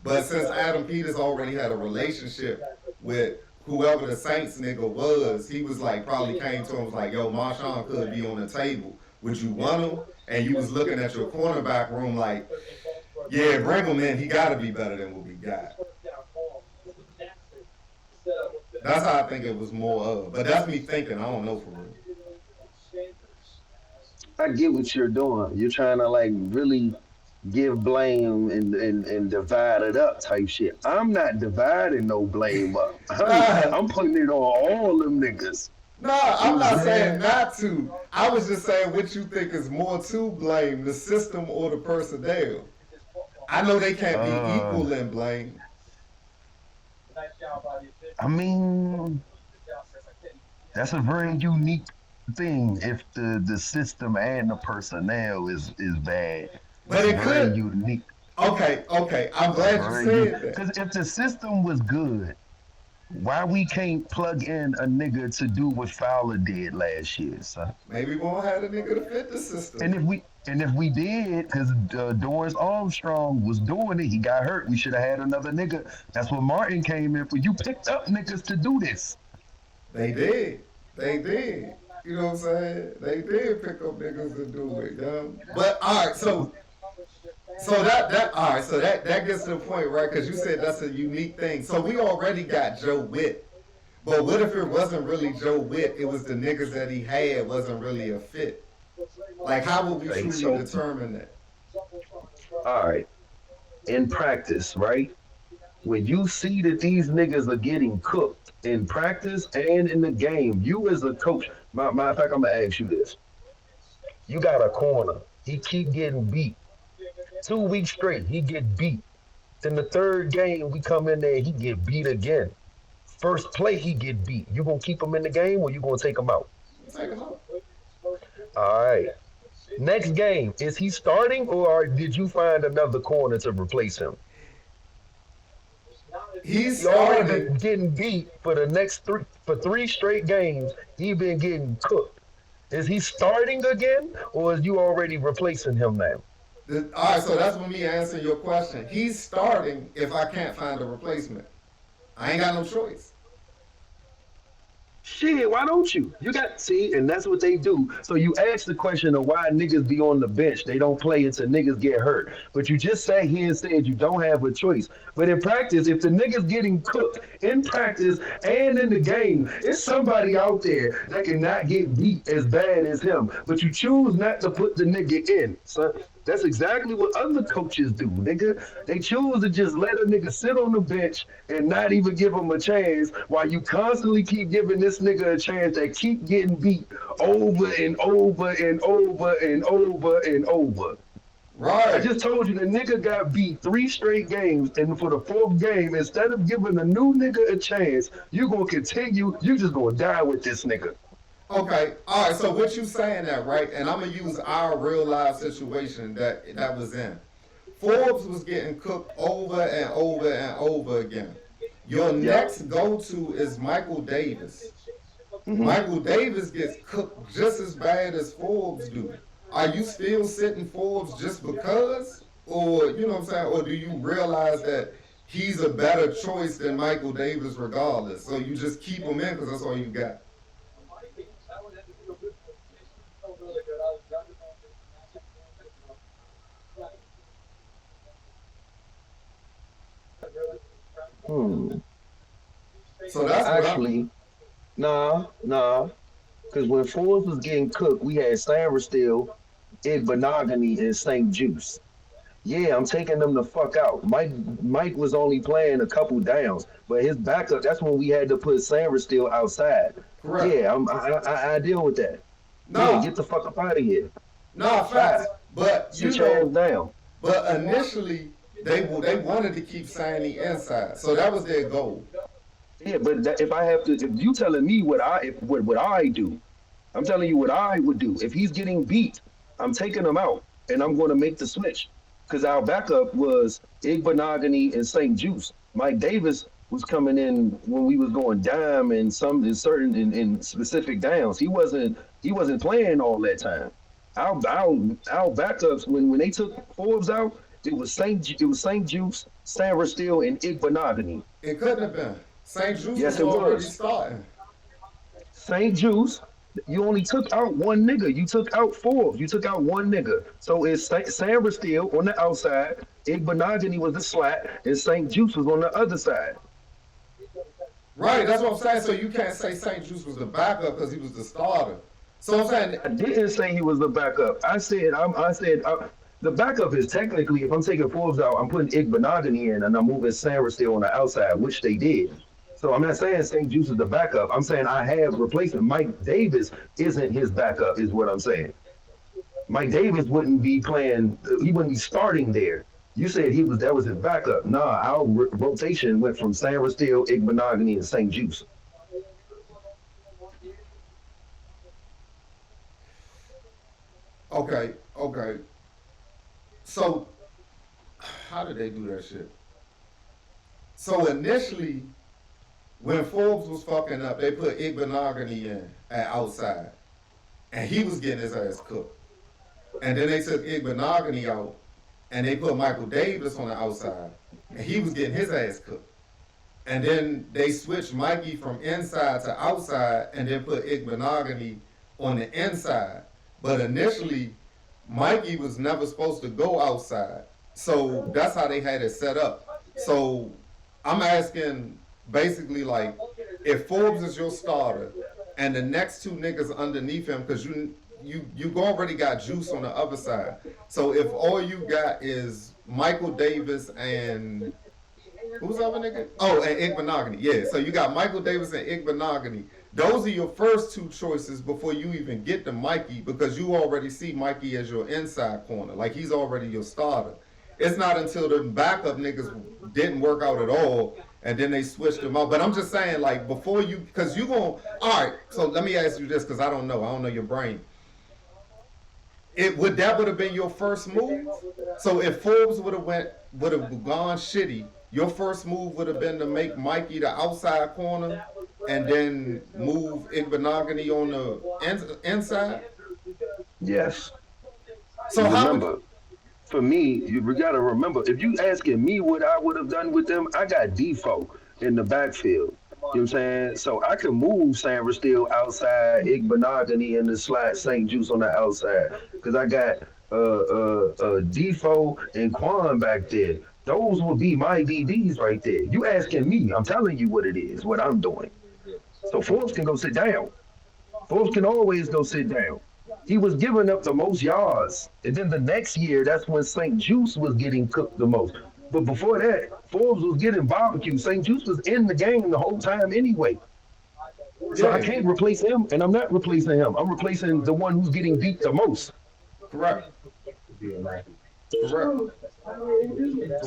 But since Adam Peters already had a relationship with whoever the Saints nigga was, he was like probably came to him was like, yo, Marshawn could be on the table. Would you want him? And you was looking at your cornerback room like, yeah, bring him in. He got to be better than what we got. That's how I think it was more of. But that's me thinking. I don't know for real. I get what you're doing. You're trying to like really give blame and divide it up type shit. I'm not dividing no blame up. Nah, I'm putting it on all them niggas. nah, You I'm know what not I'm saying saying? not to. I was just saying what you think is more to blame, the system or the personnel. I know they can't be Uh, equal in blame. I mean, that's a very unique thing. If the system and the personnel is bad, But that's it very could. unique. Okay, okay. I'm That's glad you very unique. said that. Because if the system was good, why we can't plug in a nigga to do what Fowler did last year, son? Maybe we won't have a nigga to fit the system. And if we did, because Doris Armstrong was doing it, he got hurt. We should have had another nigga. That's what Martin came in for. You picked up niggas to do this. They did. They did. You know what I'm saying? They did pick up niggas to do it, yo. But all right, so that all right, so that gets to the point, right? Because you said that's a unique thing. So we already got Joe Witt, but what if it wasn't really Joe Witt? It was the niggas that he had wasn't really a fit. Like, how would we Okay, truly so determine that? all right, in practice, right? When you see that these niggas are getting cooked in practice and in the game, you as a coach, matter of fact, I'm gonna ask you this: you got a corner, he keep getting beat 2 weeks straight, he get beat. Then the third game, we come in there, he get beat again. First play, he get beat. You gonna keep him in the game or you gonna take him out? Take him out. All right. Next game, is he starting or did you find another corner to replace him? He's He already starting. been getting beat for the next three straight games. He been getting cooked. Is he starting again, or is you already replacing him now? All right, so that's when me answering your question. He's starting if I can't find a replacement. I ain't got no choice. Shit, why don't you? You got see, and that's what they do. So you ask the question of why niggas be on the bench. They don't play until niggas get hurt. But you just sat here and said you don't have a choice. But in practice, if the niggas getting cooked in practice and in the game, it's somebody out there that cannot get beat as bad as him. But you choose not to put the nigga in. So that's exactly what other coaches do, nigga. They choose to just let a nigga sit on the bench and not even give him a chance while you constantly keep giving this nigga a chance that keep getting beat over and over and over and over and over. I Right. just told you the nigga got beat 3 straight games, and for the fourth game, instead of giving the new nigga a chance, you gonna continue. You just gonna die with this nigga. Okay. All right. So what you saying that right? And I'm gonna use our real life situation that was in. Forbes was getting cooked over and over and over again. Your Yep. next go-to is Michael Davis. Mm-hmm. Michael Davis gets cooked just as bad as Forbes do. Are you still sitting Forbes just because? Or, you know what I'm saying? Or do you realize that he's a better choice than Michael Davis regardless? So you just keep him in because that's all you got. Hmm. So that's what I'm. Actually, nah. Because when Forbes was getting cooked, we had Sarah Steele, Igbenogany, and St. Juice. Yeah, I'm taking them the fuck out. Mike was only playing a couple downs, but his backup. That's when we had to put Sarah Steele outside. Correct. Yeah, I deal with that. Yeah, Nah, get the fuck up out of here. nah, facts. Bye. But Sit your ass down. but initially they wanted to keep signing inside, so that was their goal. Yeah, but if I have to, if you telling me what I do, I'm telling you what I would do. If he's getting beat, I'm taking him out and I'm going to make the switch. Because our backup was Igbenogany and St. Juice. Mike Davis was coming in when we was going dime and some in certain in specific downs. He wasn't playing all that time. Our backups when they took Forbes out, it was St. Juice, Sarah Steele, and Igbenogany. It couldn't have been. St. Juice Yes, was it already was. starting. St. Juice, you only took out one nigga. You took out four. You took out one nigga. So it's Sandra Steele on the outside, Igbenogany was the slat, and St. Juice was on the other side. Right, that's what I'm saying. So you can't say St. Juice was the backup because he was the starter. So I'm saying, I didn't say he was the backup. I said the backup is technically, if I'm taking Forbes out, I'm putting Igbenogany in and I'm moving Sandra Steele on the outside, which they did. So I'm not saying St. Juice is the backup. I'm saying I have replacement. Mike Davis isn't his backup, is what I'm saying. Mike Davis wouldn't be playing. He wouldn't be starting there. You said that was his backup. Nah, our rotation went from San Steele, Igbenogany, and St. Juice. okay, okay. So how did they do that shit? So initially, when Forbes was fucking up, they put Igbenogany in at outside, and he was getting his ass cooked. And then they took Igbenogany out, and they put Michael Davis on the outside, and he was getting his ass cooked. And then they switched Mikey from inside to outside, and then put Igbenogany on the inside. But initially, Mikey was never supposed to go outside, so that's how they had it set up. So I'm asking basically like, if Forbes is your starter, and the next two niggas underneath him, because you already got Juice on the other side. So if all you got is Michael Davis and who's the other nigga? Oh, and Igbenogany. Yeah. So you got Michael Davis and Igbenogany. Those are your first two choices before you even get to Mikey, because you already see Mikey as your inside corner. Like he's already your starter. It's not until the backup niggas didn't work out at all and then they switched them out. But I'm just saying, like, before you, because you going, all right, so let me ask you this, because I don't know your brain. Would have been your first move? So if Forbes would have gone shitty, your first move would have been to make Mikey the outside corner and then move Igbenogany on the inside. Yes. So And how would remember, for me, you gotta remember, if you asking me what I would have done with them, I got Defoe in the backfield. You know what I'm saying? So I can move San Steele outside, Igbenogany in the slot, St. Juice on the outside. Because I got Defoe and Quan back there. Those would be my DBs right there. You asking me, I'm telling you what it is, what I'm doing. So Forbes can go sit down. Forbes can always go sit down. He was giving up the most yards. And then the next year, that's when St. Juice was getting cooked the most. But before that, Forbes was getting barbecue. St. Juice was in the game the whole time anyway. So I yeah, can't replace him, and I'm not replacing him. I'm replacing the one who's getting beat the most. correct, correct, So I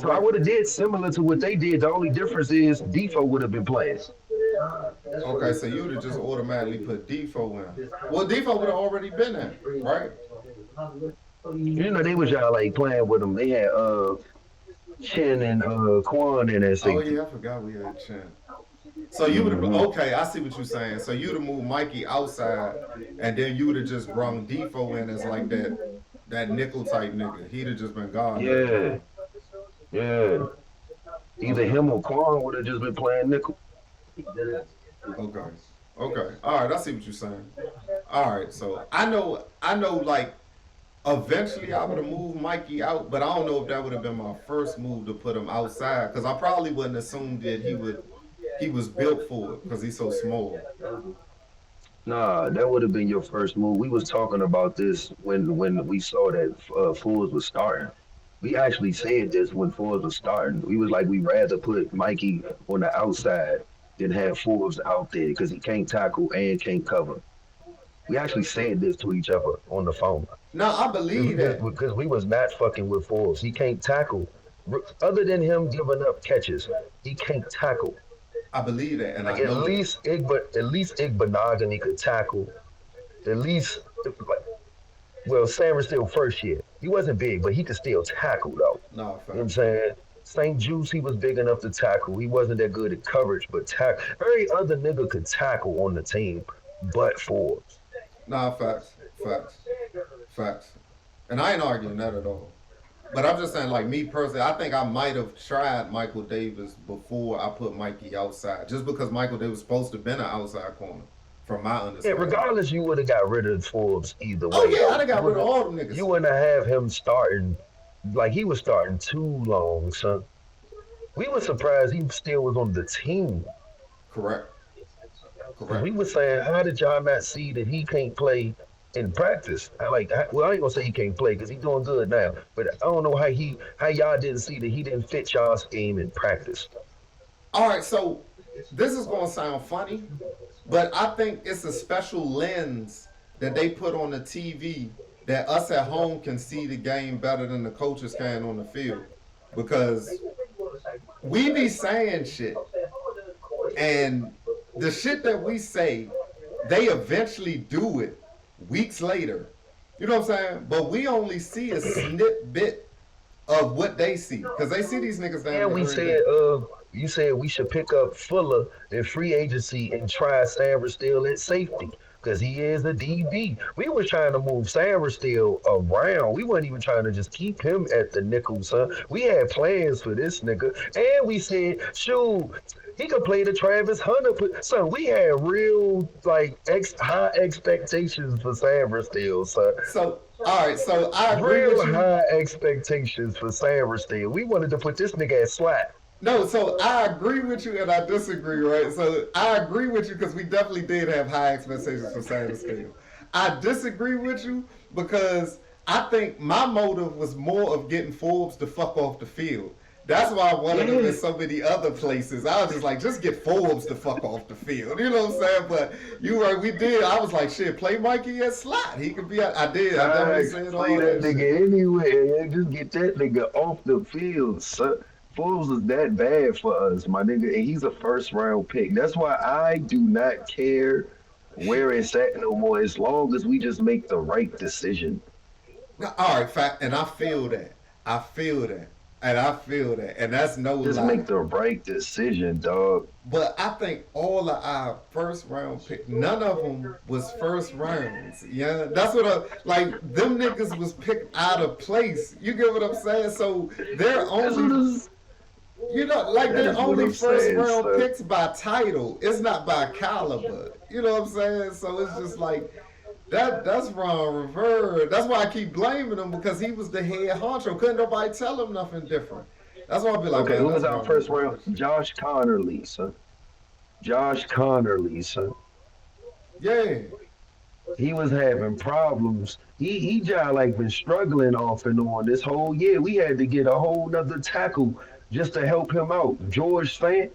correct. would have did similar to what they did. The only difference is Defo would have been playing. Okay, so you would have just automatically put Defoe in. Well, Defoe would have already been in, right? You know, they was y'all like playing with them. They had Chen and Quan in that Oh safety. yeah, I forgot we had Chin. So you would have Hmm. okay. I see what you're saying. So you'd have moved Mikey outside, and then you would have just brung Defoe in as like that nickel type nigga. He'd have just been gone that Yeah, game. yeah. Either Okay, him or Quan would have just been playing nickel. okay, okay. All right, I see what you're saying. All right, so I know like Eventually, I would have moved Mikey out, but I don't know if that would have been my first move to put him outside because I probably wouldn't assume that he was built for it because he's so small. Nah, that would have been your first move. We was talking about this when we saw that Fools was starting. We actually said this when Fools was starting. We was like, we rather put Mikey on the outside than have Fools out there because he can't tackle and can't cover. We actually said this to each other on the phone. Now I believe that. Because we was not fucking with Forbes. He can't tackle. Other than him giving up catches, he can't tackle. I believe that, and Like I know that. At least Igbenogany could tackle. At least, like, well, Sam was still first year. He wasn't big, but he could still tackle though. No, You know what I'm facts. saying? St. Juice, he was big enough to tackle. He wasn't that good at coverage, but tackle. Every other nigga could tackle on the team, but Forbes. Nah, facts, facts, facts. And I ain't arguing that at all. But I'm just saying, like me personally, I think I might have tried Michael Davis before I put Mikey outside, just because Michael Davis was supposed to have been an outside corner, from my Yeah, understanding. regardless, you would have got rid of Forbes either Oh way, yeah, I'd though. have got rid of all them niggas. You wouldn't have him starting like he was starting too long, son. We were surprised he still was on the team Correct, because correct. we were saying, how did y'all not see that he can't play in practice? Well, I ain't gonna say he can't play because he's doing good now, but I don't know how y'all didn't see that he didn't fit y'all's game in practice. All right, so this is gonna sound funny, but I think it's a special lens that they put on the TV that us at home can see the game better than the coaches can on the field. Because we be saying shit, and the shit that we say, they eventually do it weeks later. You know what I'm saying? But we only see a snippet of what they see. Because they see these niggas down And there we every said, day. you said we should pick up Fuller in free agency and try Sam still at safety because he is a DB. We were trying to move Sam still around. We weren't even trying to just keep him at the nickel, son. We had plans for this nigga, and we said, shoot. He could play the Travis Hunter. Son, we had real high expectations for Sam still, son. So, all right, so I agree with Real you. high expectations for Sam still. We wanted to put this nigga at slot. No, so I agree with you and I disagree, right? So I agree with you because we definitely did have high expectations for Sanders Scale. I disagree with you because I think my motive was more of getting Forbes to fuck off the field. That's why I wanted him in Yeah. so many other places. I was just like, just get Forbes to fuck off the field. You know what I'm saying? But you right, we did. I was like, shit, play Mikey at slot. He could be. I did. I definitely said Play all that that shit. nigga anywhere. Just get that nigga off the field, son. Foles was that bad for us, my nigga, and he's a first round pick. That's why I do not care where it's at no more, as long as we just make the right decision. Now, all right, fact, and I feel that. I feel that. And I feel that. And that's no Just lie. make the right decision, dog. But I think all of our first round pick, none of them was first rounds. Yeah, that's what I like. Them niggas was picked out of place. You get what I'm saying? So they're That's what only, like that they're is what only I'm first saying, round son. picks by title. It's not by caliber. You know what I'm saying? So it's just like that's Ron Rivera. That's why I keep blaming him because he was the head honcho. Couldn't nobody tell him nothing different. That's why I be like, Okay, man, who was that's our Ron first Rivera. round? Josh Connerly, son. Josh Connerly, son. Yeah. He was having problems. He just like been struggling off and on this whole year. We had to get a whole nother tackle just to help him out. George Fant,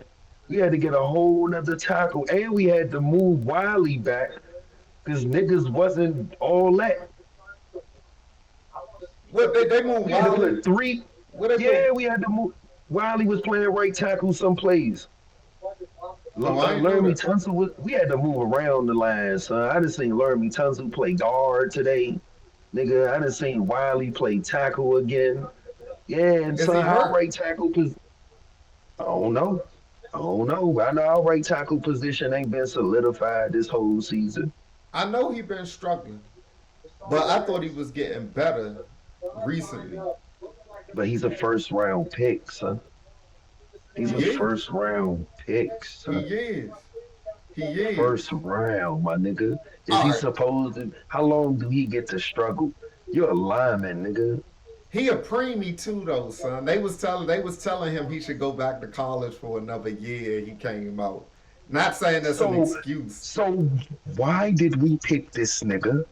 we had to get a whole nother tackle, and we had to move Wiley back because niggas wasn't all that. What they moved We had to Wiley? put three. What they put? Yeah, we had to move. Wiley was playing right tackle some plays. Oh, I ain't know Laramie that. Tunsil was. We had to move around the line, son. I just seen Laramie Tunsil play guard today. Nigga, I done seen Wiley play tackle again. Yeah, and Is he son, our hurt? right tackle position, I don't know. I don't know. I know our right tackle position ain't been solidified this whole season. I know he been struggling, but I thought he was getting better recently. But he's a first round pick, son. He's He a is. first round pick, He son. is. He is. First round, my nigga. Is All he right. supposed to? How long do he get to struggle? You're a lineman, nigga. He a preemie too, though, son. They was telling him he should go back to college for another year. He came out. Not saying that's an So, excuse so why did we pick this nigga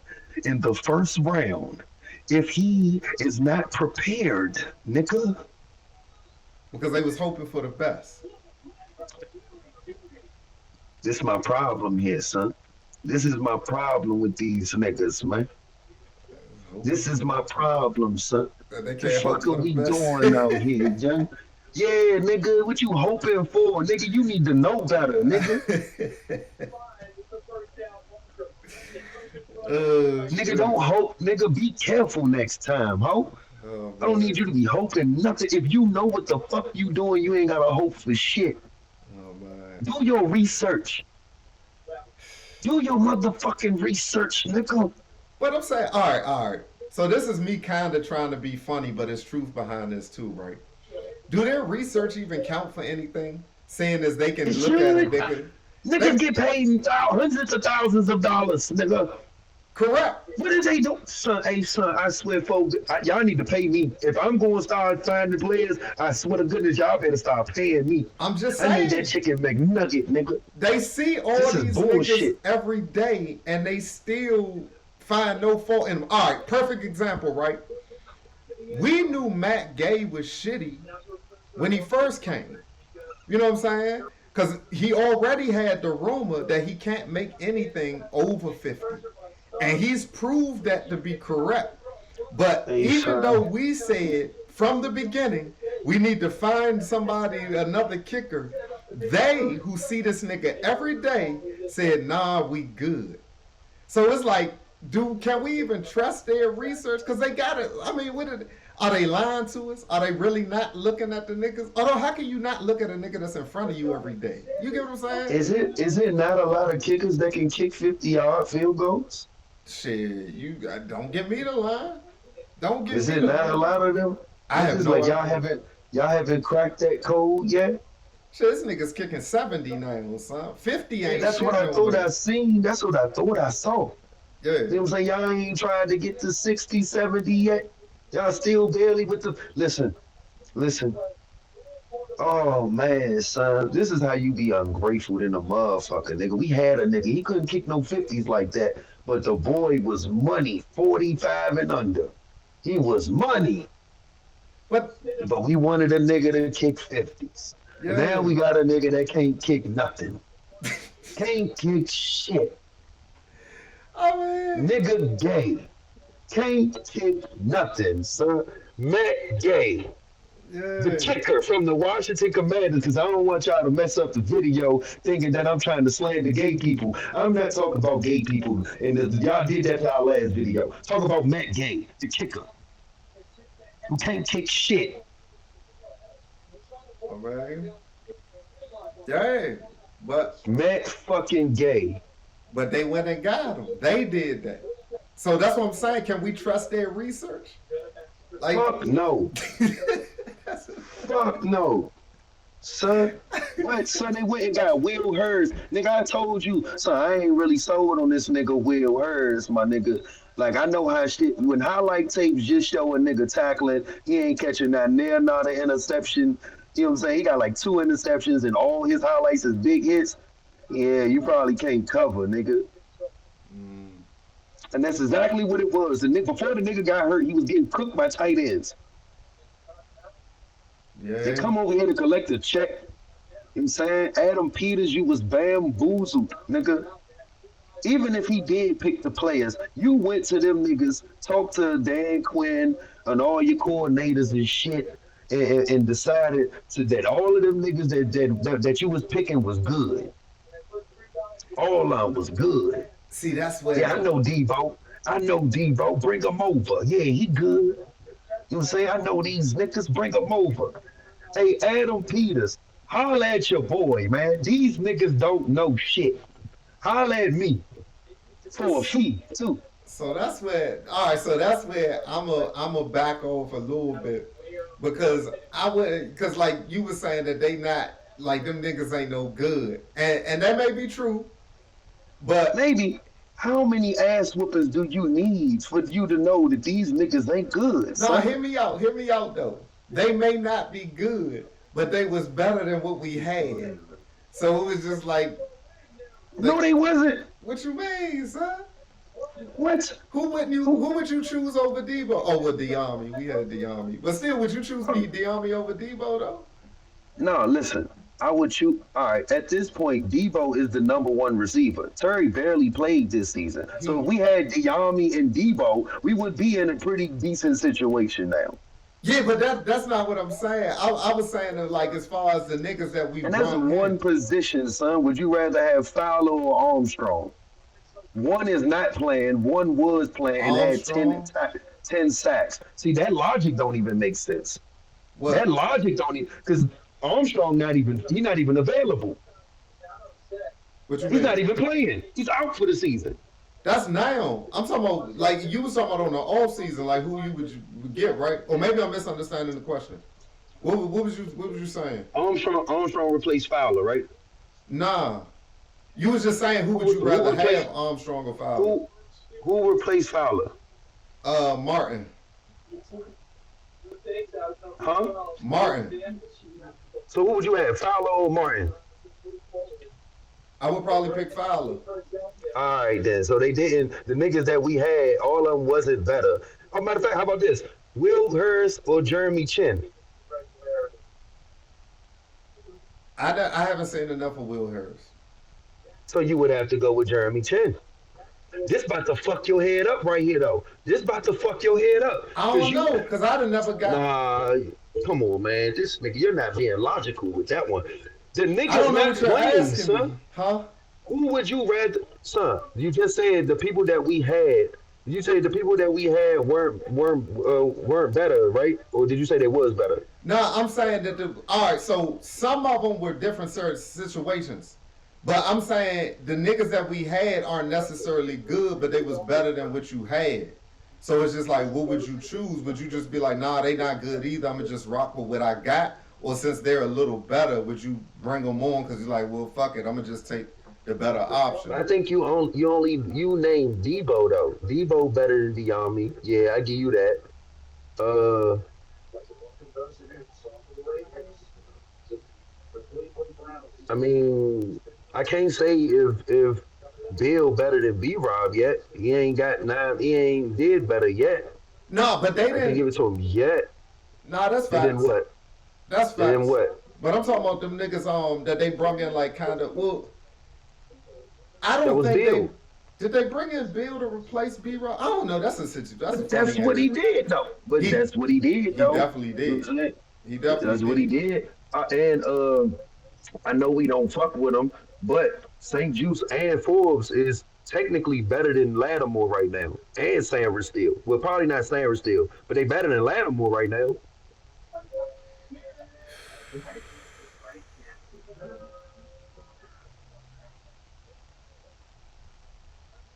in the first round if he is not prepared, nigga? because they was hoping for the best. This my problem here, son. This is my problem with these niggas, man. Hoping This for is the my problem, son. they The can't hope fuck are for the we best. doing out here, young? Yeah, nigga, what you hoping for? Nigga, you need to know better, nigga. Nigga, Shit. don't hope. Nigga, be careful next time, ho. Oh I don't man. need you to be hoping nothing. If you know what the fuck you doing, you ain't gotta hope for shit. Oh man. Do your research. Do your motherfucking research, nigga. But I'm saying, all right, all right. So this is me kind of trying to be funny, but it's truth behind this too, right? Do their research even count for anything? Seeing as they It can look at it, should. they can. Niggas They get paid hundreds of thousands of dollars, nigga. correct. What is they do? Son, hey, son, I swear, folks, y'all need to pay me. If I'm going to start finding players, I swear to goodness, y'all better start paying me. I'm just I need that saying. chicken McNugget, nigga. They see all This is these niggas bullshit. every day, and they still find no fault in them. All right, perfect example, right? We knew Matt Gay was shitty when he first came. You know what I'm saying? Because he already had the rumor that he can't make anything over 50. And he's proved that to be correct. But Hey, even though son. we said from the beginning, we need to find somebody, another kicker, they who see this nigga every day said, nah, we good. So it's like, dude, can we even trust their research? Because they got it. I mean, are they lying to us? Are they really not looking at the niggas? Although, how can you not look at a nigga that's in front of you every day? You get what I'm saying? Is it not a lot of kickers that can kick 50-yard field goals? Shit, don't get me the line. Don't get Is me it the not a line. lot of them? I It's have just no like idea. y'all haven't cracked that code yet. Shit, this nigga's kicking 70 now, son. 50 ain't That's what shit I no thought more. I seen. That's what I thought I saw. Yeah. You know what I'm saying? Y'all ain't tried to get to 60, 70 yet. Y'all still barely with the. Listen. Oh man, son. This is how you be ungrateful than a motherfucker, nigga. We had a nigga. He couldn't kick no 50s like that. But the boy was money, 45 and under. He was money. But, But we wanted a nigga to kick 50s. And now yeah. we got a nigga that can't kick nothing. Can't kick shit. I mean, Nigga gay. Can't kick nothing, son. Matt Gay, the yeah. kicker from the Washington Commanders, because I don't want y'all to mess up the video thinking that I'm trying to slander gay people. I'm not talking about gay people, and y'all did that in our last video. Talk about Matt Gay, the kicker, who can't kick shit. I mean, yeah. But Matt fucking Gay. but they went and got him. They did that. So that's what I'm saying. Can we trust their research? Like, Fuck no. that's, Fuck no. Son, what? Son, they went and got Will Hurst. Nigga, I told you, son, I ain't really sold on this nigga Will Hurst, my nigga. Like, I know how shit, when highlight tapes just show a nigga tackling, he ain't catching that near not an interception. You know what I'm saying? He got like 2 interceptions and all his highlights is big hits. Yeah, you probably can't cover, nigga. And that's exactly what it was. The nigga, before the nigga got hurt, he was getting cooked by tight ends. They yeah. come over here to collect a check. You know what I'm saying? Adam Peters, you was bamboozled, nigga. Even if he did pick the players, you went to them niggas, talked to Dan Quinn and all your coordinators and shit, and decided that all of them niggas that you was picking was good. All of them was good. See, that's Yeah, I where. know Devo. I know Devo. Bring him over. Yeah, he good. You know what I'm saying? I know these niggas. Bring him over. Hey, Adam Peters, holla at your boy, man. These niggas don't know shit. Holla at me for a fee, too. So that's where. All right. So that's where I'm a back off a little bit because I would because like you were saying that they not like them niggas ain't no good and that may be true, but Maybe. How many ass whoopers do you need for you to know that these niggas ain't good, No, son? hear me out. Hear me out though. They may not be good, but they was better than what we had. So it was just No, like they wasn't. what you mean, son? What? Who Who? would you choose over Debo? Oh, well, Diami. We had Diami, but still, would you choose Diami over Debo though? No, listen. I would choose. All right, at this point, Debo is the number one receiver. Terry barely played this season. So if He we had Diami and Debo, we would be in a pretty decent situation now. Yeah, but that's not what I'm saying. I was saying that like as far as the niggas that we And that's brung in, one position, son. Would you rather have Fowler or Armstrong? One is not playing, one was playing and had Armstrong. 10 sacks. See, that logic don't even make sense. That What? logic don't even, because Armstrong he's not even available. What you He's not mean? even playing. He's out for the season. That's now. I'm talking about like you was talking about on the off season, like who would get right, or maybe I'm misunderstanding the question. What was you saying? Armstrong replaced Fowler, right? Nah, you was just saying who would you Who rather have, replaced Armstrong or Fowler? who who replaced Fowler? Martin. Huh? Martin. So who would you have, Fowler or Martin? I would probably pick Fowler. All right then. So they didn't. The niggas that we had, all of them wasn't better. Oh, matter of fact, how about this? Will Hurst or Jeremy Chin? I haven't seen enough of Will Harris. So you would have to go with Jeremy Chin. This about to fuck your head up right here, though. This about to fuck your head up. I Cause don't you, know, cause I'd have never got. nah, come on, man. This nigga, you're not being logical with that one. The I nigga's don't know not what you're playing, asking me, son. huh? Who would you rather, son? You just said the people that we had. You said the people that we had weren't better, right? Or did you say they was better? No, I'm saying that all right. So some of them were different situations, but I'm saying the niggas that we had aren't necessarily good, but they was better than what you had. So it's just like, what would you choose? Would you just be like, nah, they not good either. I'm gonna just rock with what I got, or since they're a little better, would you bring them on? Because you're like, well, fuck it, I'm gonna just take the better option. I think you named Debo though. Debo better than Diami. Yeah, I give you that. Uh, I mean, I can't say if Bill better than B Rob yet. He ain't got nine. He ain't did better yet. No, but they I can't didn't. give it to him yet. Nah, that's And then facts. what? That's And then facts. what? But I'm talking about them niggas that they brung in like kind of well. I That don't was think they Bill. did they bring in Bill to replace B Rob. I don't know. That's a situation. That's a But funny that's what he ass. did though. But He that's what he did he though. definitely You know did. what I'm saying? He definitely That's what he did. did. And I know we don't fuck with him, but St. Juice and Forbes is technically better than Lattimore right now, and Sanders still. Well, probably not Sanders still, but they better than Lattimore right now.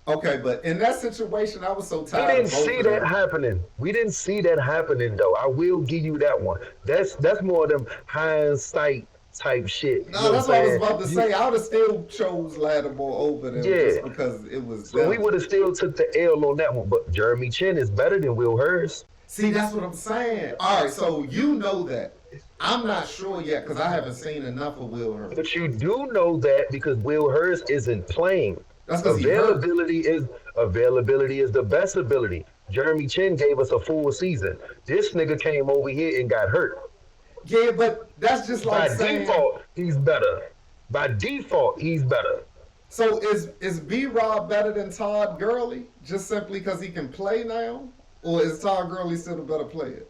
Okay, but in that situation, I was so We tired didn't of both see of that them. happening. We didn't see that happening though. I will give you that one. That's more of them hindsight type shit. You know No, what I'm that's what I was saying? about to You, say. I would have still chose Lattimore over them just yeah. because it was So we them. would have still took the L on that one. But Jeremy Chin is better than Will Hurst. See, that's what I'm saying. All right, so you know that. I'm not sure yet because I haven't seen enough of Will Hurd. But you do know that because Will Hurst isn't playing. That's because he hurt. Availability is availability is the best ability. Jeremy Chin gave us a full season. This nigga came over here and got hurt. Yeah, but that's just like By saying. default, he's better. By default, he's better. So is B Rob better than Todd Gurley just simply because he can play now, or is Todd Gurley still a better player?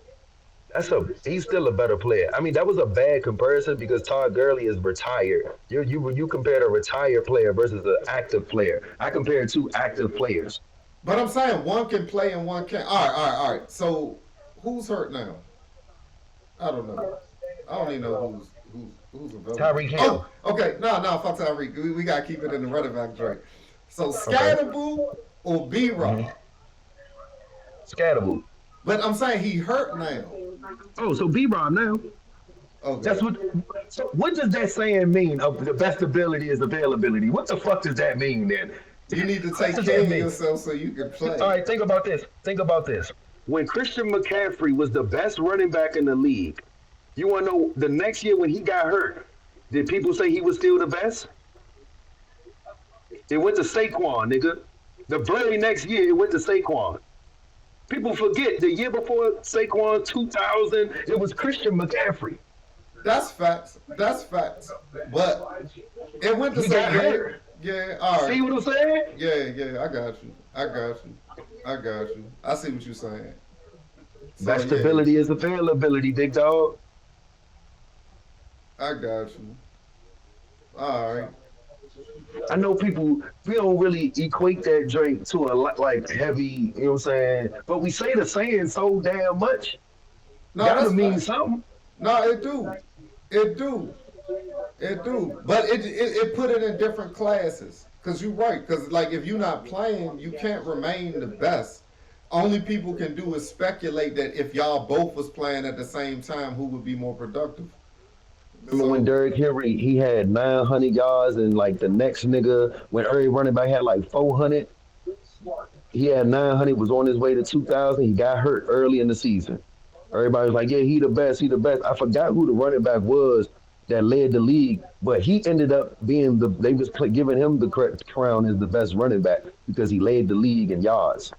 He's still a better player. I mean, that was a bad comparison because Todd Gurley is retired. You compared a retired player versus an active player. I compared two active players. But I'm saying one can play and one can't. All right, all right, all right. So who's hurt now? I don't know. I don't even know who's available. Tyreek Hill. Oh, okay. No, no, fuck Tyreek. We gotta keep it in the running back joint. So Okay. Scatterboo or B Rob. Mm-hmm. Scatterboo. But I'm saying he hurt now. Oh, so B-Rob now. Okay. That's what. So what does that saying mean? Of the best ability is availability. What the fuck does that mean then? You need to take Listen to care of me. yourself so you can All play. right, think about this. Think about this. When Christian McCaffrey was the best running back in the league, you want to know the next year when he got hurt, did people say he was still the best? It went to Saquon, nigga. The very next year, it went to Saquon. People forget the year before Saquon, 2000, it was Christian McCaffrey. That's facts. That's facts. But it went to He say, got yeah, hurt. yeah, all right. See what I'm saying? Yeah, yeah, I got you. I got you. I got you. I see what you're saying. So, That yeah, stability is availability, big dog. I got you. All right. I know people, we don't really equate that drink to a lot like heavy, you know what I'm saying? But we say the saying so damn much. No, Gotta that's mean facts. something. No, it do. It do. It do. But it put it in different classes. Because you're right. Because, like, if you're not playing, you can't remain the best. Only people can do is speculate that if y'all both was playing at the same time, who would be more productive. Remember when So, Derrick Henry he had 900 yards and like the next nigga when every running back had like 400, he had 900 was on his way to 2000. He got hurt early in the season. Everybody was like, yeah, he the best, he the best. I forgot who the running back was that led the league, but he ended up being they was giving him the correct crown as the best running back because he led the league in yards.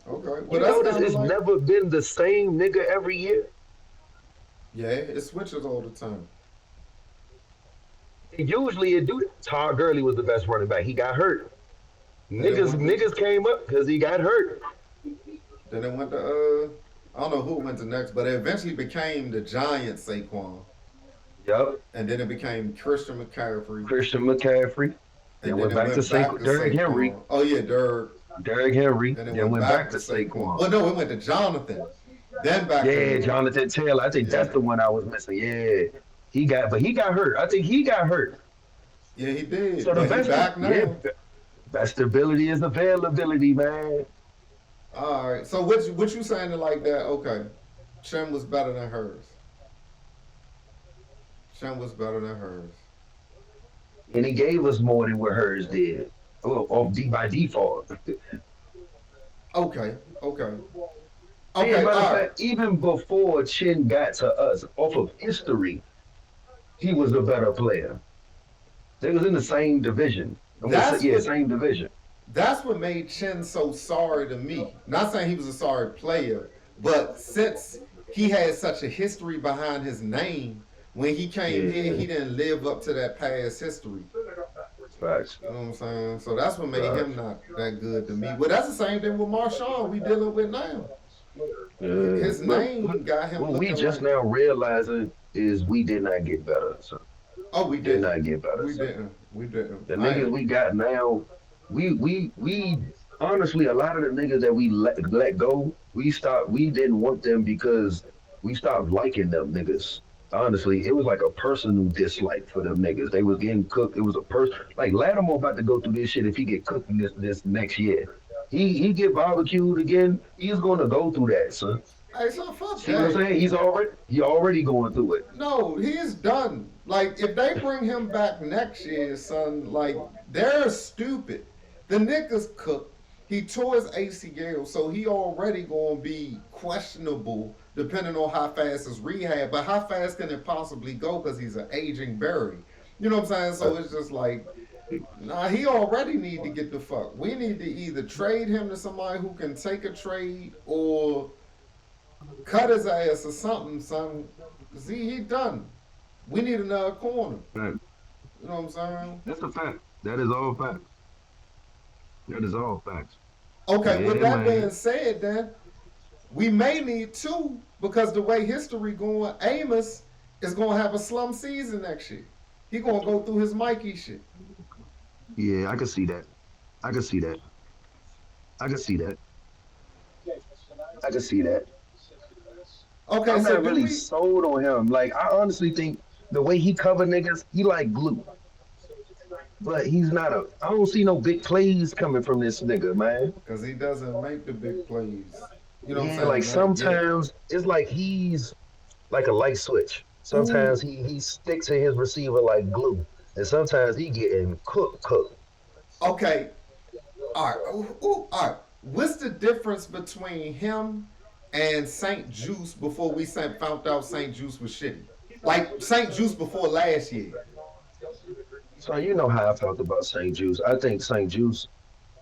okay. Well, You that's notice kind of it's like, never been the same nigga every year. yeah, it switches all the time. Usually it do. Todd Gurley was the best running back. He got hurt. Then it went to, Niggas came up because he got hurt. then it went to, I don't know who it went to next, but it eventually became the Giant Saquon. Yep. And then it became Christian McCaffrey. Christian McCaffrey. And Then then went it back to went back to Derrick Henry. Saquon. Oh, yeah, Dirk. Derrick Henry. Then it Then went went back back to to Saquon. Saquon. Well, no, it went to Jonathan. Then back Yeah, to, Jonathan Taylor. I think that's yeah. the one I was missing. Yeah. He got hurt. I think he got hurt. Yeah, he did. So the But he best, back yeah, now. best ability is availability, man. All right. So what you saying to like that? Okay, Shem was better than hers. Shem was better than hers. And he gave us more than what hers did. Well, by default. Okay. Okay. And Okay. matter of All right. fact, even before Chin got to us, off of history, he was a better player. They was in the same division. That's Yeah, what same division. that's what made Chen so sorry to me. Not saying he was a sorry player, but since he had such a history behind his name, when he came here, Yeah, he didn't live up to that past history. facts, You know what I'm saying? So that's what made him facts. not that good to me. But that's the same thing with Marshawn we dealing with now. Yeah, His name got him what we looking just like, now realizing is we did not get better. So oh, we did didn't. not get better. We So didn't. We didn't. the I niggas ain't. we got now, we honestly a lot of the niggas that we let go, we didn't want them because we stopped liking them niggas. Honestly, it was like a personal dislike for them niggas. They was getting cooked. It was a person like Lattimore about to go through this shit if he get cooked in this next year. He get barbecued again. He's gonna go through that, son. Hey, so fuck See what I'm that. saying? He already going through it. No, he's done. Like, if they bring him back next year, son, like, they're stupid. The nigga's cooked. He tore his ACL, so he already gonna be questionable depending on how fast his rehab. But how fast can it possibly go? Because he's an aging Barry. You know what I'm saying? So it's just like, nah, he already need to get the fuck. We need to either trade him to somebody who can take a trade or cut his ass or something, son. See, he done. We need another corner. Right. You know what I'm saying? That's a fact. That is all facts. That is all facts. Okay, with Yeah, that being man. said, then we may need two because the way history going, Amos is gonna have a slum season next year. He gonna go through his Mikey shit. Yeah, I can see that. I can see that. I can see that. I can see that. Okay, I'm so not do really we? sold on him. Like I honestly think the way he cover niggas, he like glue. But he's not a. I don't see no big plays coming from this nigga, man. Because he doesn't make the big plays. You know what I'm Yeah, like saying? Like, yeah. sometimes it's like he's like a light switch. Ooh, Sometimes he sticks to his receiver like glue, and sometimes he getting cooked. Okay, all right, all right. What's the difference between him and Saint Juice before we found out Saint Juice was shitty? Like Saint Juice before last year, So you know how I felt about St. Juice. I think St. Juice,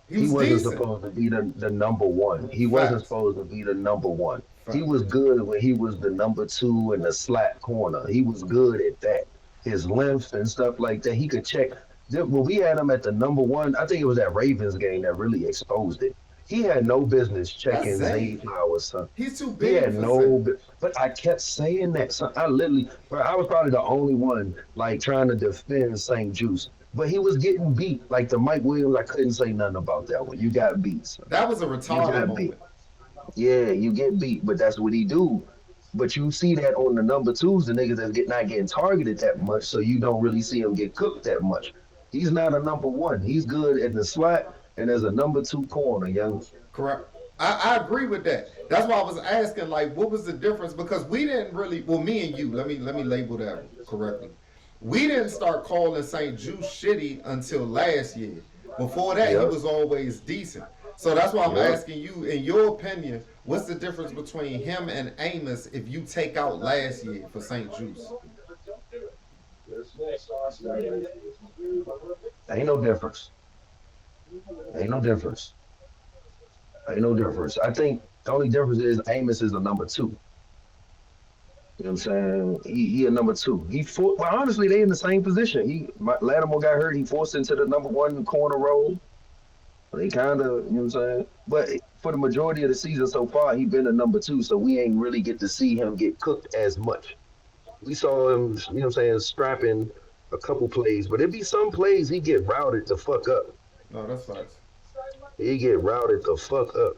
he he was wasn't decent. supposed to be the number one. He wasn't Facts, supposed to be the number one. He facts. was good when he was the number two in the slot corner. He was good at that. His length and stuff like that. He could check. When we had him at the number one, I think it was that Ravens game that really exposed it. He had no business That's checking Zay Zay. Flowers, son. He's too He big had for Zay. no, but I kept saying that. So I literally, bro, I was probably the only one like trying to defend St. Juice, but he was getting beat. Like the Mike Williams, I couldn't say nothing about that one. You got beat, son. That was a You retarded got beat. moment. Yeah, you get beat, but that's what he do. But you see that on the number twos, the niggas that get not getting targeted that much, so you don't really see him get cooked that much. He's not a number one. He's good at the slot and as a number two corner, young. Correct. I agree with that. That's why I was asking, like, what was the difference? Because we didn't really, well, me and you, let me label that correctly. We didn't start calling St. Juice shitty until last year. Before that, he Yep, was always decent. So that's why I'm yep. asking you, in your opinion, what's the difference between him and Amos if you take out last year for St. Juice? Ain't no difference. Ain't no difference. Ain't no difference. I think the only difference is Amos is a number two. You know what I'm saying? He a number two. Well, honestly, they in the same position. Lattimore got hurt. He forced into the number one corner role. They kind of, you know what I'm saying? But for the majority of the season so far, he been a number two, so we ain't really get to see him get cooked as much. We saw him, you know what I'm saying, scrapping a couple plays, but it be some plays he get routed the fuck up. No, that's facts. He get routed the fuck up,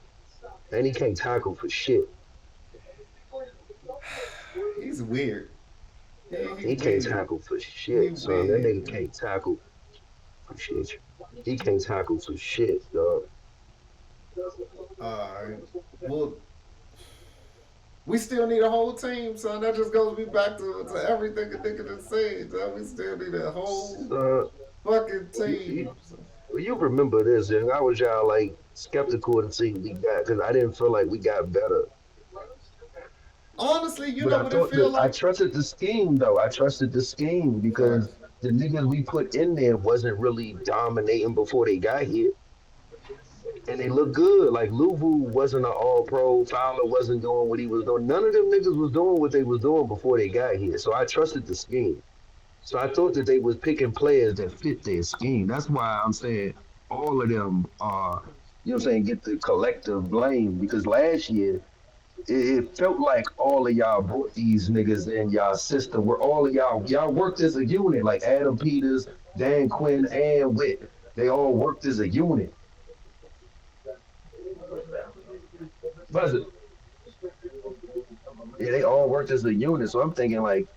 and he can't tackle for shit. He's weird. He He can't weird. tackle for He shit, son. That weird. nigga can't tackle for shit. He can't tackle for shit, dog. Alright. Well, we still need a whole team, son. That just goes me back to everything a nigga done said. Son. We still need a whole Uh, fucking you, team. you, you remember this, and I was y'all like skeptical to see we got because I didn't feel like we got better. Honestly, you But know I what it thought feel that I like? trusted the scheme though. I trusted the scheme because Facts. the niggas we put in there wasn't really dominating before they got here. And they look good. Like Luvu wasn't an all pro. Fowler wasn't doing what he was doing. None of them niggas was doing what they was doing before they got here. So I trusted the scheme. So I thought that they was picking players that fit their scheme. That's why I'm saying all of them are, you know what I'm saying, get the collective blame because last year it felt like all of y'all brought these niggas in y'all system where all of y'all worked as a unit, like Adam Peters, Dan Quinn, and Witt. They all worked as a unit. Was it? Yeah, they all worked as a unit. So I'm thinking like,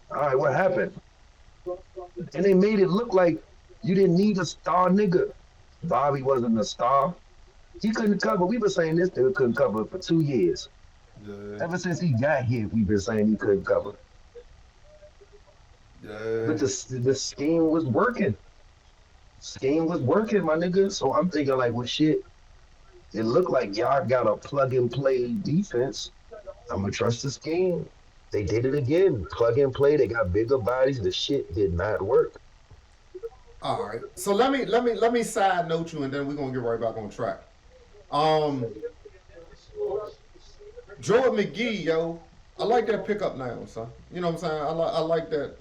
all right, what happened? And they made it look like you didn't need a star nigga. Bobby wasn't a star. He couldn't cover. We were saying this nigga couldn't cover for 2 years. Yeah. Ever since he got here, we've been saying he couldn't cover. Yeah. But the scheme was working. Scheme was working, my nigga. So I'm thinking like, well, shit. It looked like y'all got a plug and play defense. I'm gonna trust the scheme. They did it again. Plug and play. They got bigger bodies. The shit did not work. All right. So let me side note you, and then we're gonna get right back on track. Um, Jordan McGee, yo, I like that pickup now, son. You know what I'm saying? I like that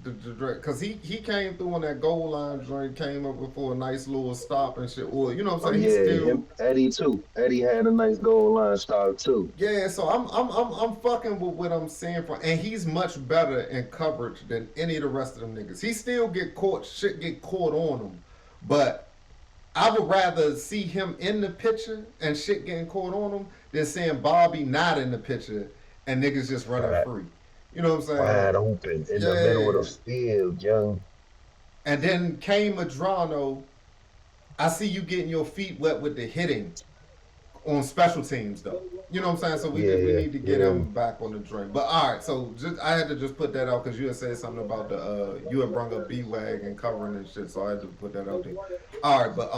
because he came through on that goal line joint, came up before a nice little stop and shit. Or you know what I'm Oh saying? He yeah, still him Eddie too. Eddie had a nice goal line start too. yeah. So I'm fucking with what I'm saying for, and he's much better in coverage than any of the rest of them niggas. He still get caught on him, but I would rather see him in the picture and shit getting caught on him than seeing Bobby not in the picture and niggas just running Wide, free. You know what I'm saying? wide open in the middle of the Yeah. field, young. And then Kane Madrano, I see you getting your feet wet with the hitting on special teams though. You know what I'm saying? So we Yeah, need to get yeah. him back on the drink. But all right, so just I had to just put that out because you had said something about the you had brung up B wag and covering and shit. So I had to put that out there. All right, but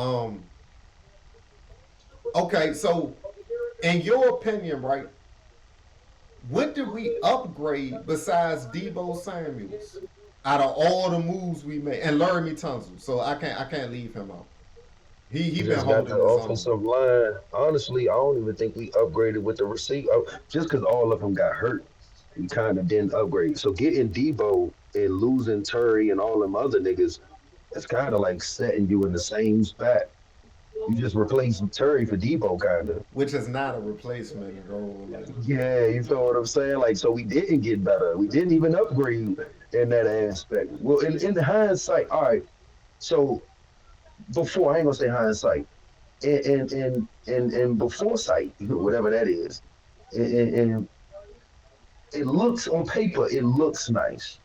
okay. So in your opinion, right? What did we upgrade besides Debo Samuels out of all the moves we made and Laramie Tunsil? So I can't leave him out. He been Just got the holding his own. offensive line. Honestly, I don't even think we upgraded with the receiver. Just because all of them got hurt, we kind of didn't upgrade. So getting Debo and losing Terry and all them other niggas, it's kind of like setting you in the same spot. You just replacing Terry for Debo, kind of. Which is not a replacement role. Like Yeah, you feel what I'm saying? Like, so we didn't get better. We didn't even upgrade in that aspect. Well, in hindsight, all right. So before, I ain't gonna say hindsight. And before sight, whatever that is, and it looks on paper, it looks nice.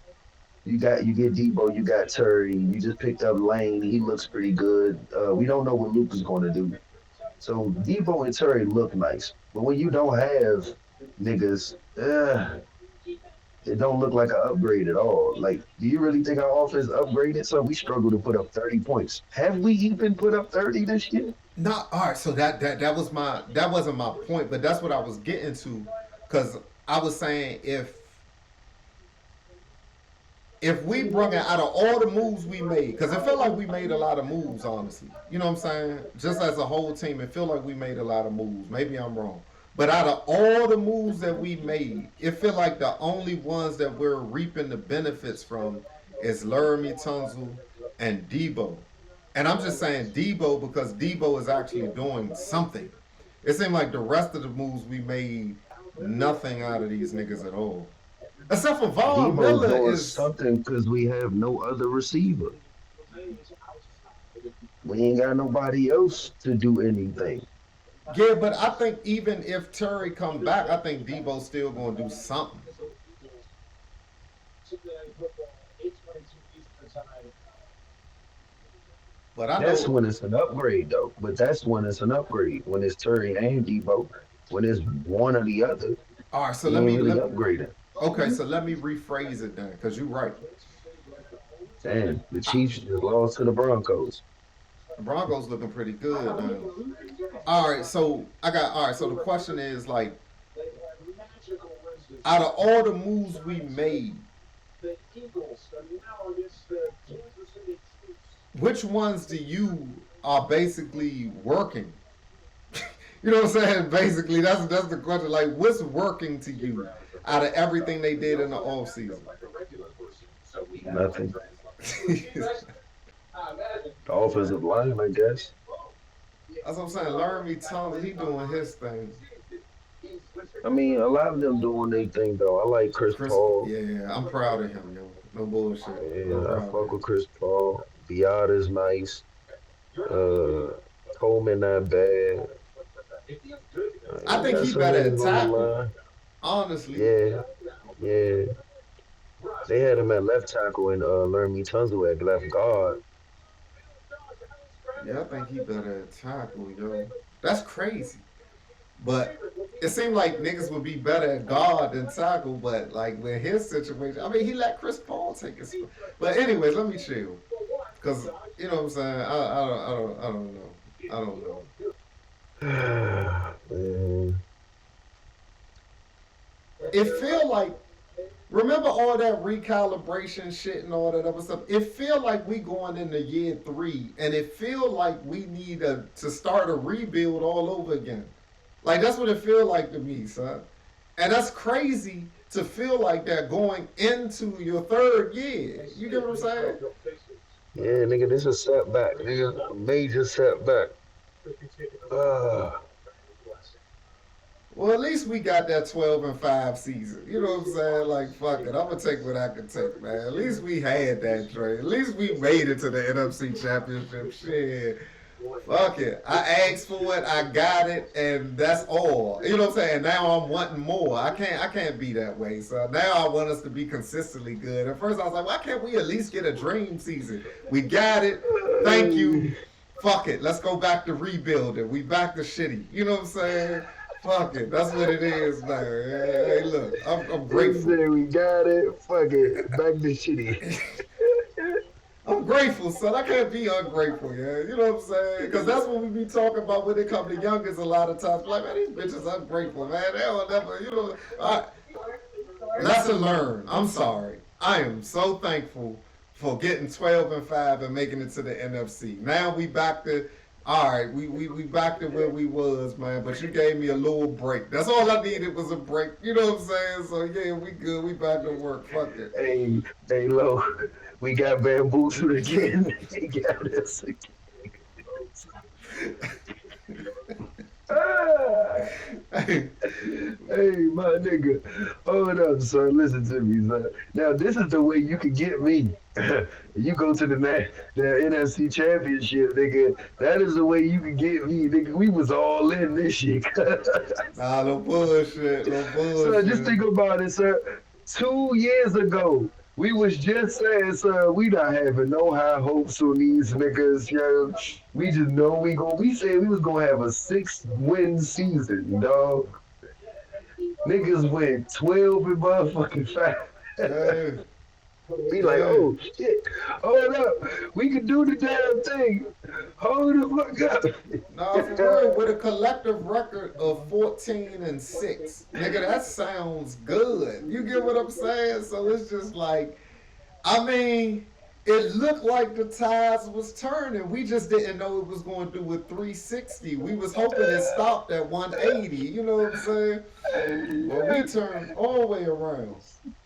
You get Debo, you got Terry, you just picked up Lane. He looks pretty good. We don't know what Luke is going to do. So Debo and Terry look nice, but when you don't have niggas, it don't look like an upgrade at all. Like, do you really think our offense upgraded? So we struggle to put up 30 points. Have we even put up 30 this year? not all right. So that was my that wasn't my point, but that's what I was getting to, because I was saying if we brought it out of all the moves we made, because it felt like we made a lot of moves, honestly. You know what I'm saying? Just as a whole team, it felt like we made a lot of moves. Maybe I'm wrong. But out of all the moves that we made, it felt like the only ones that we're reaping the benefits from is Laramie Tunzel and Debo. And I'm just saying Debo because Debo is actually doing something. It seemed like the rest of the moves we made nothing out of these niggas at all. Except for Von Debo's Miller doing is something because we have no other receiver. We ain't got nobody else to do anything. yeah, but I think even if Terry come back, I think Debo's still gonna do something. But I That's know. when it's an upgrade, though. But that's when it's an upgrade. When it's Terry and Debo. When it's one or the other, All right, so you let ain't me really let. upgraded. Okay, so let me rephrase it then, because you're right. And the Chiefs just lost to the Broncos. The Broncos looking pretty good now. All right, so I got all right. So the question is like, out of all the moves we made, which ones do you are basically working? You know what I'm saying? Basically, that's the question. Like, what's working to you out of everything they did in the off season? Nothing. That's The offensive line, I guess. what I'm saying. Laramie Thomas, he doing his thing. I mean, a lot of them doing their thing, though. I like Chris Chris, Paul. yeah, I'm proud of him, yo. No bullshit. I'm Yeah, I proud of fuck him. with Chris Paul. Biada's nice. Uh, Coleman not bad. I We think got he some better at niggas on the tackle. line. Honestly, Yeah, yeah. They had him at left tackle and Laramie Tunzel at left guard. yeah, I think he better at tackle, yo. That's crazy. But it seemed like niggas would be better at guard than tackle. But like with his situation, I mean, he let Chris Paul take his. But anyways, let me chill, cause you know what I'm saying. I don't know. I don't know. Man, It feel like remember all that recalibration shit and all that other stuff. It feel like we going into year 3, and it feel like we need to start a rebuild all over again. Like that's what it feel like to me, son. And that's crazy to feel like that going into your 3rd year. You get what I'm saying? yeah, nigga, this is a setback. Nigga, a major setback. Uh, Well, at least we got that 12-5 season. You know what I'm saying? Like, fuck it. I'm going to take what I can take, man. At least we had that trade. At least we made it to the NFC Championship. Shit. Fuck it. I asked for it, I got it, and that's all. You know what I'm saying? Now I'm wanting more. I can't be that way. So now I want us to be consistently good. At first I was like, why can't we at least get a dream season? We got it. Thank you. Fuck it. Let's go back to rebuilding. We back to shitty. You know what I'm saying? Fuck it. That's what it is now. Hey, look, I'm He grateful. said we got it. Fuck it. Back to shitty. I'm grateful, son. I can't be ungrateful, yeah. You know what I'm saying? Because that's what we be talking about when it come to youngers a lot of times. Like, man, these bitches ungrateful, man. They don't never, you know. Lesson learned. I'm sorry. I am so thankful for getting 12-5 and making it to the NFC. Now we back to, all right, we back to where we was, man. But you gave me a little break. That's all I needed was a break. You know what I'm saying? So yeah, we good. We back to work. Fuck it. Hey, hey, Lo, we got bamboozled again. He got us again. Ah, Hey, hey, my nigga. Hold up, sir. Listen to me, son. Now, this is the way you can get me. You go to the NFC Championship, nigga. That is the way you can get me, nigga. We was all in this shit. nah, no bullshit. No So just bullshit. think about it, sir. 2 years ago, we was just saying, sir, we not having no high hopes on these niggas, yo. We just know we said we was gonna have a 6-win season, dog. Niggas went 12 and motherfucking 5. Yeah, We like, yeah. oh shit, hold up, we can do the damn thing. Hold the Nah, for real, with a collective record of 14-6. Nigga, that sounds good. You get what I'm saying? So it's just like, I mean, it looked like the tides was turning. We just didn't know it was going to do a 360. We was hoping it stopped at 180. You know what I'm saying? But we fuck up. turned all the way around.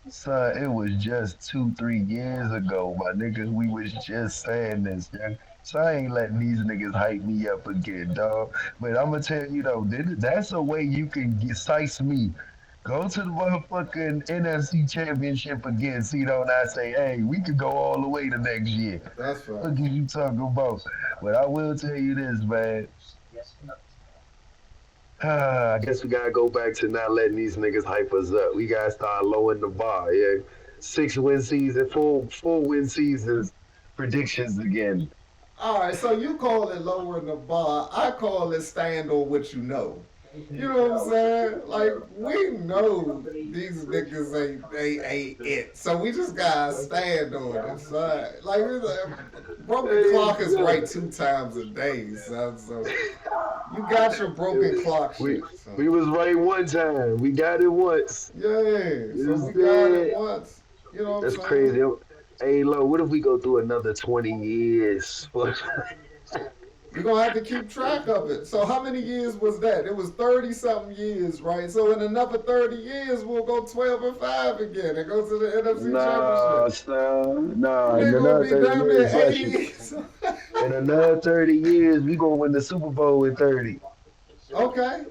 Son, it was just 2, 3 years ago, my nigga. We was just saying this, young. So I ain't letting these niggas hype me up again, dog. But I'm gonna tell you though, that's a way you can get size me. Go to the motherfucking NFC Championship again. See, don't I say, hey, we could go all the way to next year. That's What facts. are you talking about? But I will tell you this, man. I guess we gotta go back to not letting these niggas hype us up. We gotta start lowering the bar. Yeah, 6-win season, four win seasons, predictions again. All right, so you call it lowering the bar. I call it stand on what you know. You know what I'm saying? Like we know these niggas ain't it, so we just gotta stand on it. So, like broken Hey, clock is look, right 2 times a day, son. So you got your broken clock we shit. So we was right one time. We got it once. yeah, so You we got it said once. You know what I'm that's saying? crazy. Hey, look, what if we go through another 20 years? We're gonna have to keep track of it. So how many years was that? It was 30 something years, right? So in another 30 years we'll go 12-5 again and go to the NFC Nah, Championship. son. Nah, in We're gonna another be 30 down there years, watch 80 it. years. In another 30 years, we gonna win the Super Bowl in 30. Okay,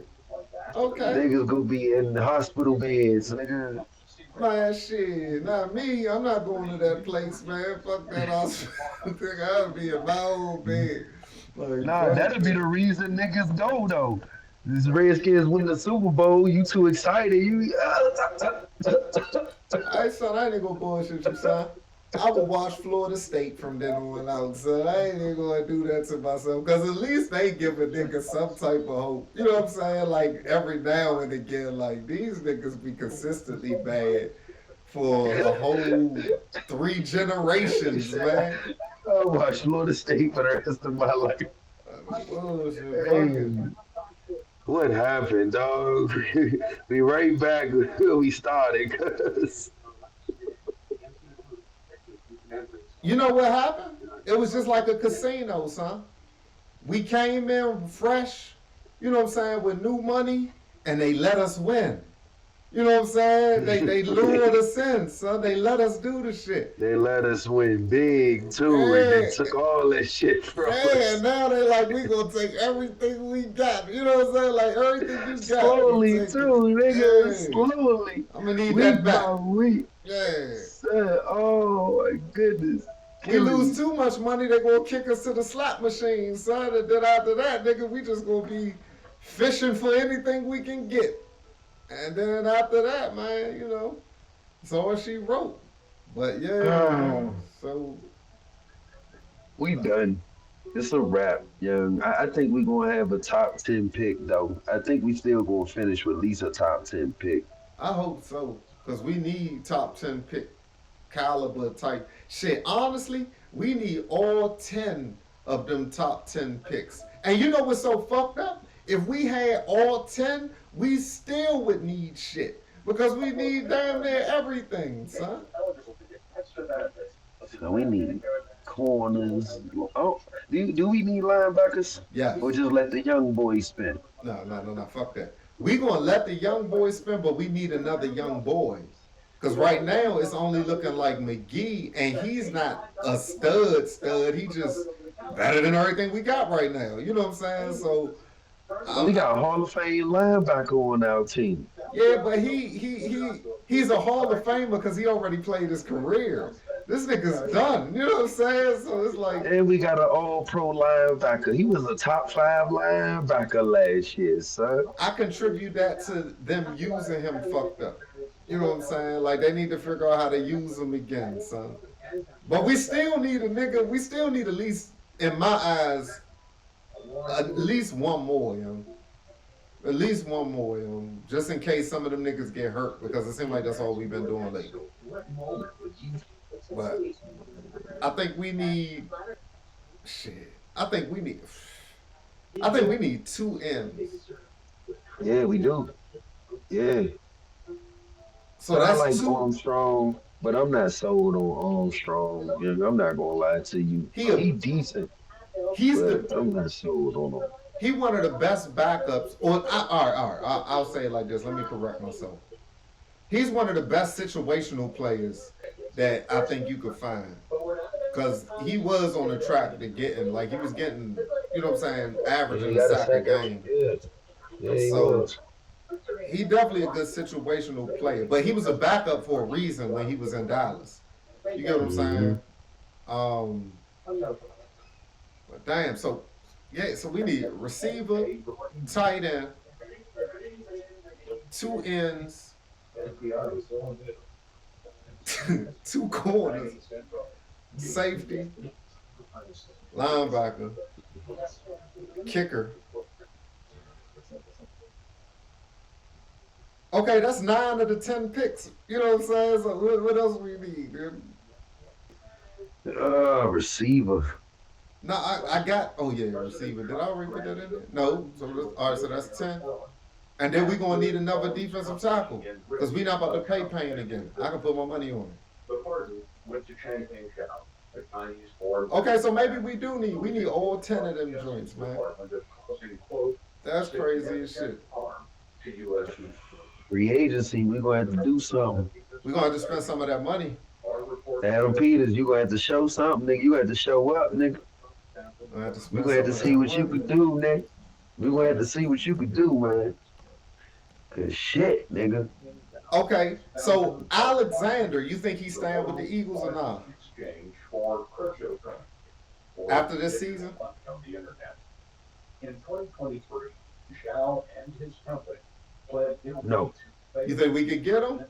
okay. Niggas gonna be in the hospital beds, nigga. Man, shit. Not me. I'm not going to that place, man. Fuck that hospital. I'll be in my own bed. Like, Nah, fuck that'll be that. the reason niggas go though. These Redskins win the Super Bowl, you too excited. You I son, I ain't even gonna bullshit you, son. I will watch Florida State from then on out, son. I ain't even gonna do that to myself. Cause at least they give a nigga some type of hope. You know what I'm saying? Like every now and again, like these niggas be consistently bad for a whole 3 generations, man. I watch Florida State for the rest of my life. Bullshit, fuck it. Hey, what happened, dog? We right back where we started, cuz. You know what happened? It was just like a casino, son. We came in fresh, you know what I'm saying, with new money, and they let us win. You know what I'm saying? They lured us in, son. They let us do the shit. They let us win big too, and Yeah, then took all that shit from yeah. us. Now they like we gonna take everything we got. You know what I'm saying? Like everything you got, we Slowly take it. too, nigga. Yeah, Slowly. I'm gonna need Week that by back. week. Yeah. Son, oh my goodness. We Killing lose me. too much money, they gonna kick us to the slot machine, son. And then after that, nigga, we just gonna be fishing for anything we can get. And then after that, man, you know, it's all she wrote. But yeah, man. Oh, So we done. It's a wrap, young. I think we're gonna have a top 10 pick though. I think we still gonna finish with at least a top 10 pick. I hope so, because we need top 10 pick caliber type shit. Honestly, we need all 10 of them top 10 picks. And you know what's so fucked up? If we had all 10, we still would need shit. Because we need damn near everything, son. So we need corners. Oh, do we need linebackers? Yes. Or just let the young boys spin? No, no, no, no. Fuck that. We gonna let the young boy spin, but we need another young boy. Cause right now it's only looking like McGee, and he's not a stud. He just better than everything we got right now. You know what I'm saying? So, We um, got a Hall of Fame linebacker on our team. yeah, but he's a Hall of Famer because he already played his career. This nigga's done. You know what I'm saying? So it's like And we got an all pro linebacker. He was a top five linebacker last year, son. I contribute that to them using him fucked up. You know what I'm saying? Like they need to figure out how to use him again, son. But we still need a nigga. We still need at least, in my eyes, at least one more, yo. At least one more, yo. Just in case some of them niggas get hurt, because it seems like that's all we've been doing lately. But I think we need shit. I think we need two M's. Yeah, we do. Yeah. So But I that's like two. Armstrong, but I'm not sold on Armstrong. Yeah, I'm not gonna lie to you. He a, He decent, he's but the I'm not sold on him. he one of the best backups. Or all right. I'll say it like this. Let me correct myself. He's one of the best situational players that I think you could find. Cause he was on the track to getting like he was getting, you know what I'm saying, Yeah, he averaging a got a sack a second. game. Yeah, yeah, he So was. he definitely a good situational player. But he was a backup for a reason when he was in Dallas. You get what I'm Hmm. saying? Um, but damn, so yeah, so we need receiver, tight end, two ends, two corners, safety, linebacker, kicker. Okay, that's 9 of the 10 picks. You know what I'm saying? So what else we need, dude? Receiver. No, I got. Oh yeah, receiver. Did I already put that in there? No. So all right, so that's 10. And then we gonna need another defensive tackle because we not about to pay Payne again. I can put my money on it. Okay, so maybe we need all 10 of them joints, man. That's crazy as shit. Free agency, we're gonna have to do something. We gonna have to spend some of that money. Adam Peters, you gonna have to show something, nigga. You have to show up, nigga. We gonna have to We spend gonna have some to of see that what you money. could do, nigga. We gonna have to see what you could do, man. Cause shit, nigga. Okay, so Alexander, you think he's staying with the Eagles or not after this season? No. You think we could get him?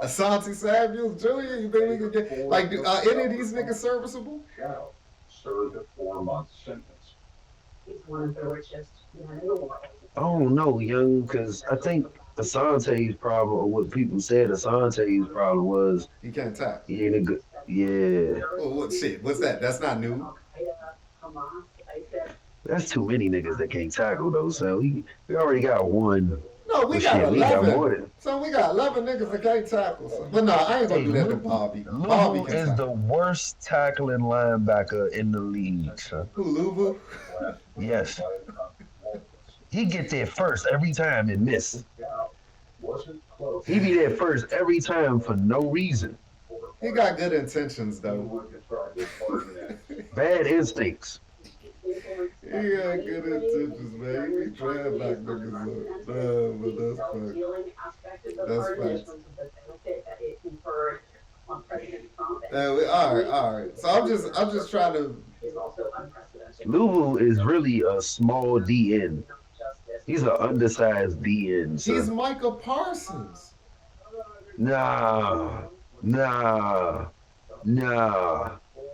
Asante Samuels Jr. You think we could get like are any of these niggas serviceable? I don't know, young, because I think Asante's problem, or what people said Asante's problem was, He can't tackle. he ain't a good. Yeah, Oh, what shit? What's that? That's not new. that's too many niggas that can't tackle though. So we already got one. No, we But got shit, we got more 11. than. So we got 11 niggas that can't tackle. So. But no, I ain't gonna Hey, do that to Louisville, Bobby. Bobby Louisville can is the tackle. worst tackling linebacker in the league, son. Who Louisville? Yes, he get there first every time and miss. He be there first every time for no reason. He got good intentions though. Bad instincts. He got good intentions, man. He be trying to knock niggas up. Nah, but that's facts. All right. So I'm just trying to. Louisville is really a small DN. He's an undersized DN, He's son. Micah Parsons. Nah, nah, nah.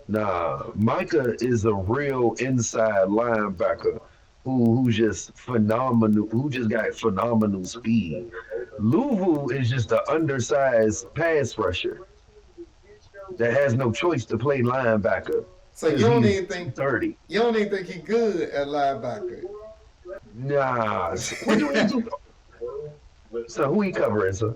Nah, Micah is a real inside linebacker who's just phenomenal, who just got phenomenal speed. Louvu is just an undersized pass rusher that has no choice to play linebacker So because he's 230. you don't even think he good at linebacker. Nah, what you mean? So who he covering, sir?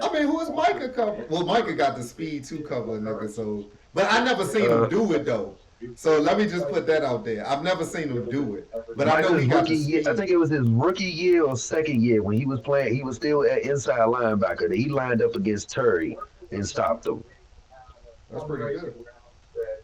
I mean, who is Micah cover? Well, Micah got the speed to cover a nigga, so but I never seen him Uh, do it though. So let me just put that out there. I've never seen him do it, but I know Micah's he got rookie the year, I speed. think it was his rookie year or second year when he was playing. He was still at inside linebacker. He lined up against Terry and stopped him. That's pretty good.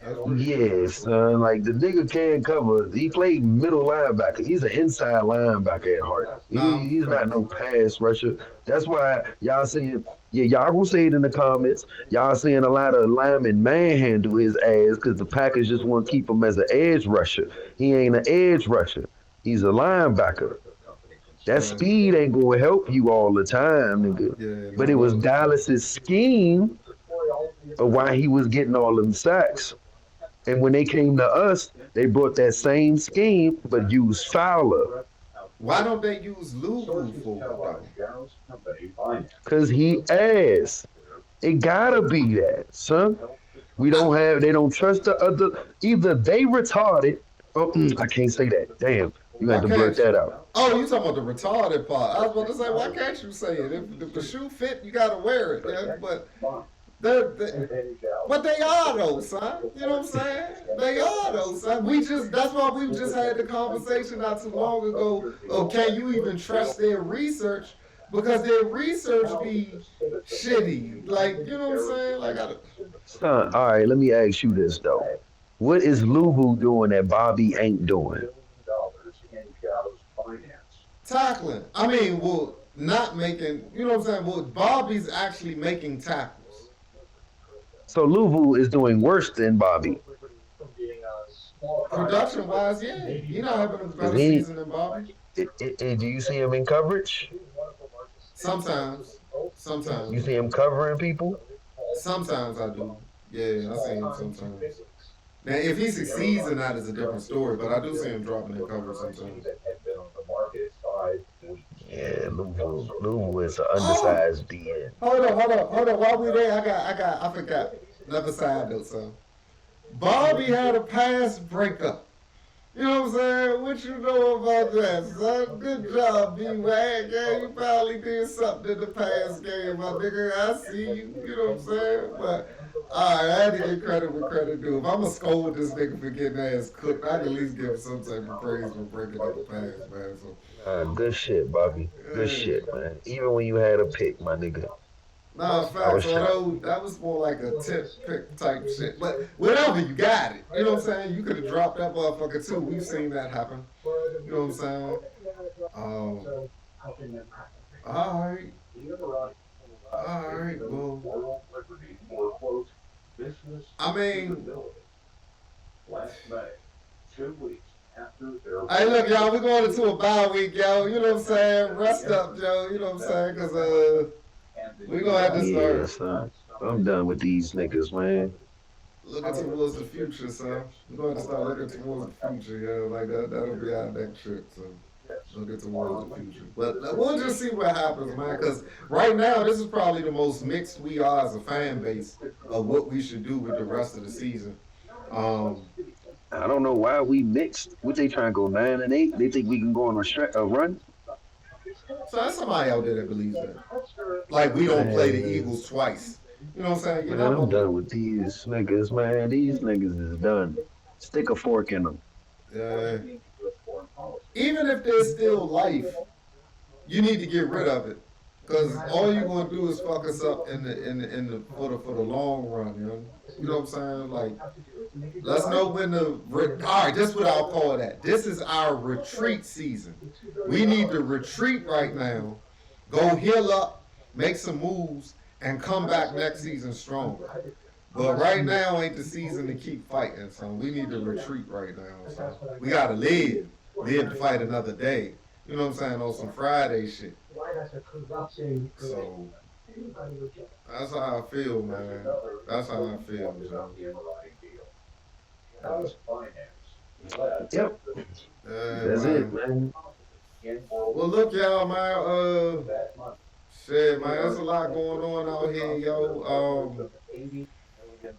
That's pretty good. Yeah, son. Like the nigga can cover. He played middle linebacker. He's an inside linebacker at heart. Nah, He's not facts. no pass rusher. That's why y'all seeing. Yeah, y'all gonna say it in the comments. Y'all seeing a lot of linemen manhandle his ass because the Packers just want to keep him as an edge rusher. He ain't an edge rusher. He's a linebacker. That Right. speed ain't gonna help you all the time, nigga. Yeah. But No. it was Look. Dallas's scheme of why he was getting all them sacks. And when they came to us, they brought that same scheme but used Fowler Why don't they use Luvu for it though? because he ass. It gotta be that, son. We I, don't have. They don't trust the other. Either they retarded. Oh, I can't say that. Damn, you why got to blurt can't that you? out. Oh, you talking about the retarded part? I was about to say, why can't you say it? If the shoe fit, you gotta wear it. Yeah, but but they are though, son. You know what I'm saying? They are though, son. We just that's why we just had the conversation not too long ago. Oh, can you even trust their research? Because their research be shitty. Like, you know what I'm saying? Like Son, all right. Let me ask you this though. What is Luvu doing that Bobby ain't doing? tackling. I mean, well, not making you know what I'm saying? Well, Bobby's actually making tackles. So Luvu is doing worse than Bobby. Production wise, yeah. He not having a Is better he? season than Bobby. Do you see him in coverage? Sometimes. You Sometimes. see him covering people? Sometimes I do. Yeah, I see him sometimes. Now, if he succeeds or not is a different story, but I do see him dropping in cover sometimes. Yeah, Luvu is an Oh, undersized DN. hold on. While we there, I forgot. Another side note, son. Bobby had a pass breakup. You know what I'm saying? What you know about that, son? Good job, B-Wag. Yeah, you probably did something in the past game, my nigga. I see you. You know what I'm saying? But, alright, I had to give credit where credit due. If I'm going to scold this nigga for getting ass cooked, I can at least give him some type of praise for breaking up a pass, man. So, Good shit, Bobby. Good shit, man. Even when you had a pick, my nigga, nah, I facts. was shocked. Although that was more like a tip pick type shit. But whatever, you got it. You know what I'm saying? You could have dropped that motherfucker too. We've seen that happen. You know what I'm saying? Um, all right, all right. Well, I mean, hey, look, y'all, we're going into a bye week, yo. You know what I'm saying? Rest up, Joe. You know what I'm saying? Because we're going to have to Yeah, start son. I'm done with these niggas, man. looking towards the future, son. We're going to start looking towards the future, yo. Like, that'll be our next trip, so. Looking towards the future. But we'll just see what happens, man. Because right now, this is probably the most mixed we are as a fan base of what we should do with the rest of the season. Um, I don't know why we mixed. What they trying to go 9-8? They think we can go on a run? so there's somebody out there that believes that. Like, we don't play the Man, Eagles twice. You know what I'm saying? You're man, not I'm going to. done with these niggas, man. These niggas is done. Stick a fork in them. Even if there's still life, you need to get rid of it. Because all you're going to do is fuck us up in the for the long run, you know? You know what I'm saying? Like, let's know when the. All right, this is what I'll call that. This is our retreat season. We need to retreat right now, go heal up, make some moves, and come back next season stronger. But right now ain't the season to keep fighting, so we need to retreat right now. So we gotta live to fight another day. You know what I'm saying? On some Friday shit. So that's how I feel, man. That's how I feel, Joe. Uh, Yep, yeah, that's it, man. man. Well, look, y'all, man. Shit, man. There's a lot going on out here, yo.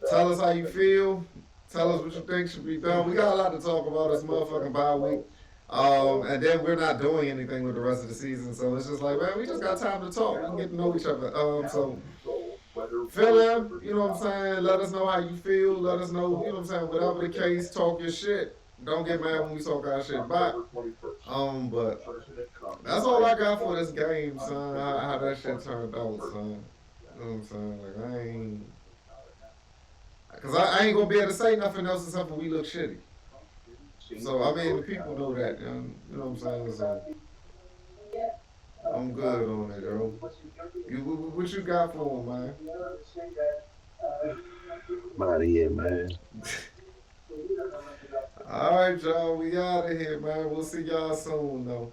Tell us how you feel. Tell us what you think should be done. We got a lot to talk about this motherfucking bye week. And then we're not doing anything with the rest of the season, so it's just like, man, we just got time to talk. We can get to know each other. So fill in, you know what I'm saying? Let us know how you feel. Let us know, you know what I'm saying? Whatever the case, talk your shit. Don't get mad when we talk our shit back. But that's all I got for this game, son. How that shit turned out, son. You know what I'm saying? Like I ain't, cause I ain't gonna be able to say nothing else except for we look shitty. So I mean, the people know that. You know what I'm saying? So I'm good on it, bro. What you got for him, man? I'm out of here, man. All right, y'all. We out of here, man. We'll see y'all soon, though.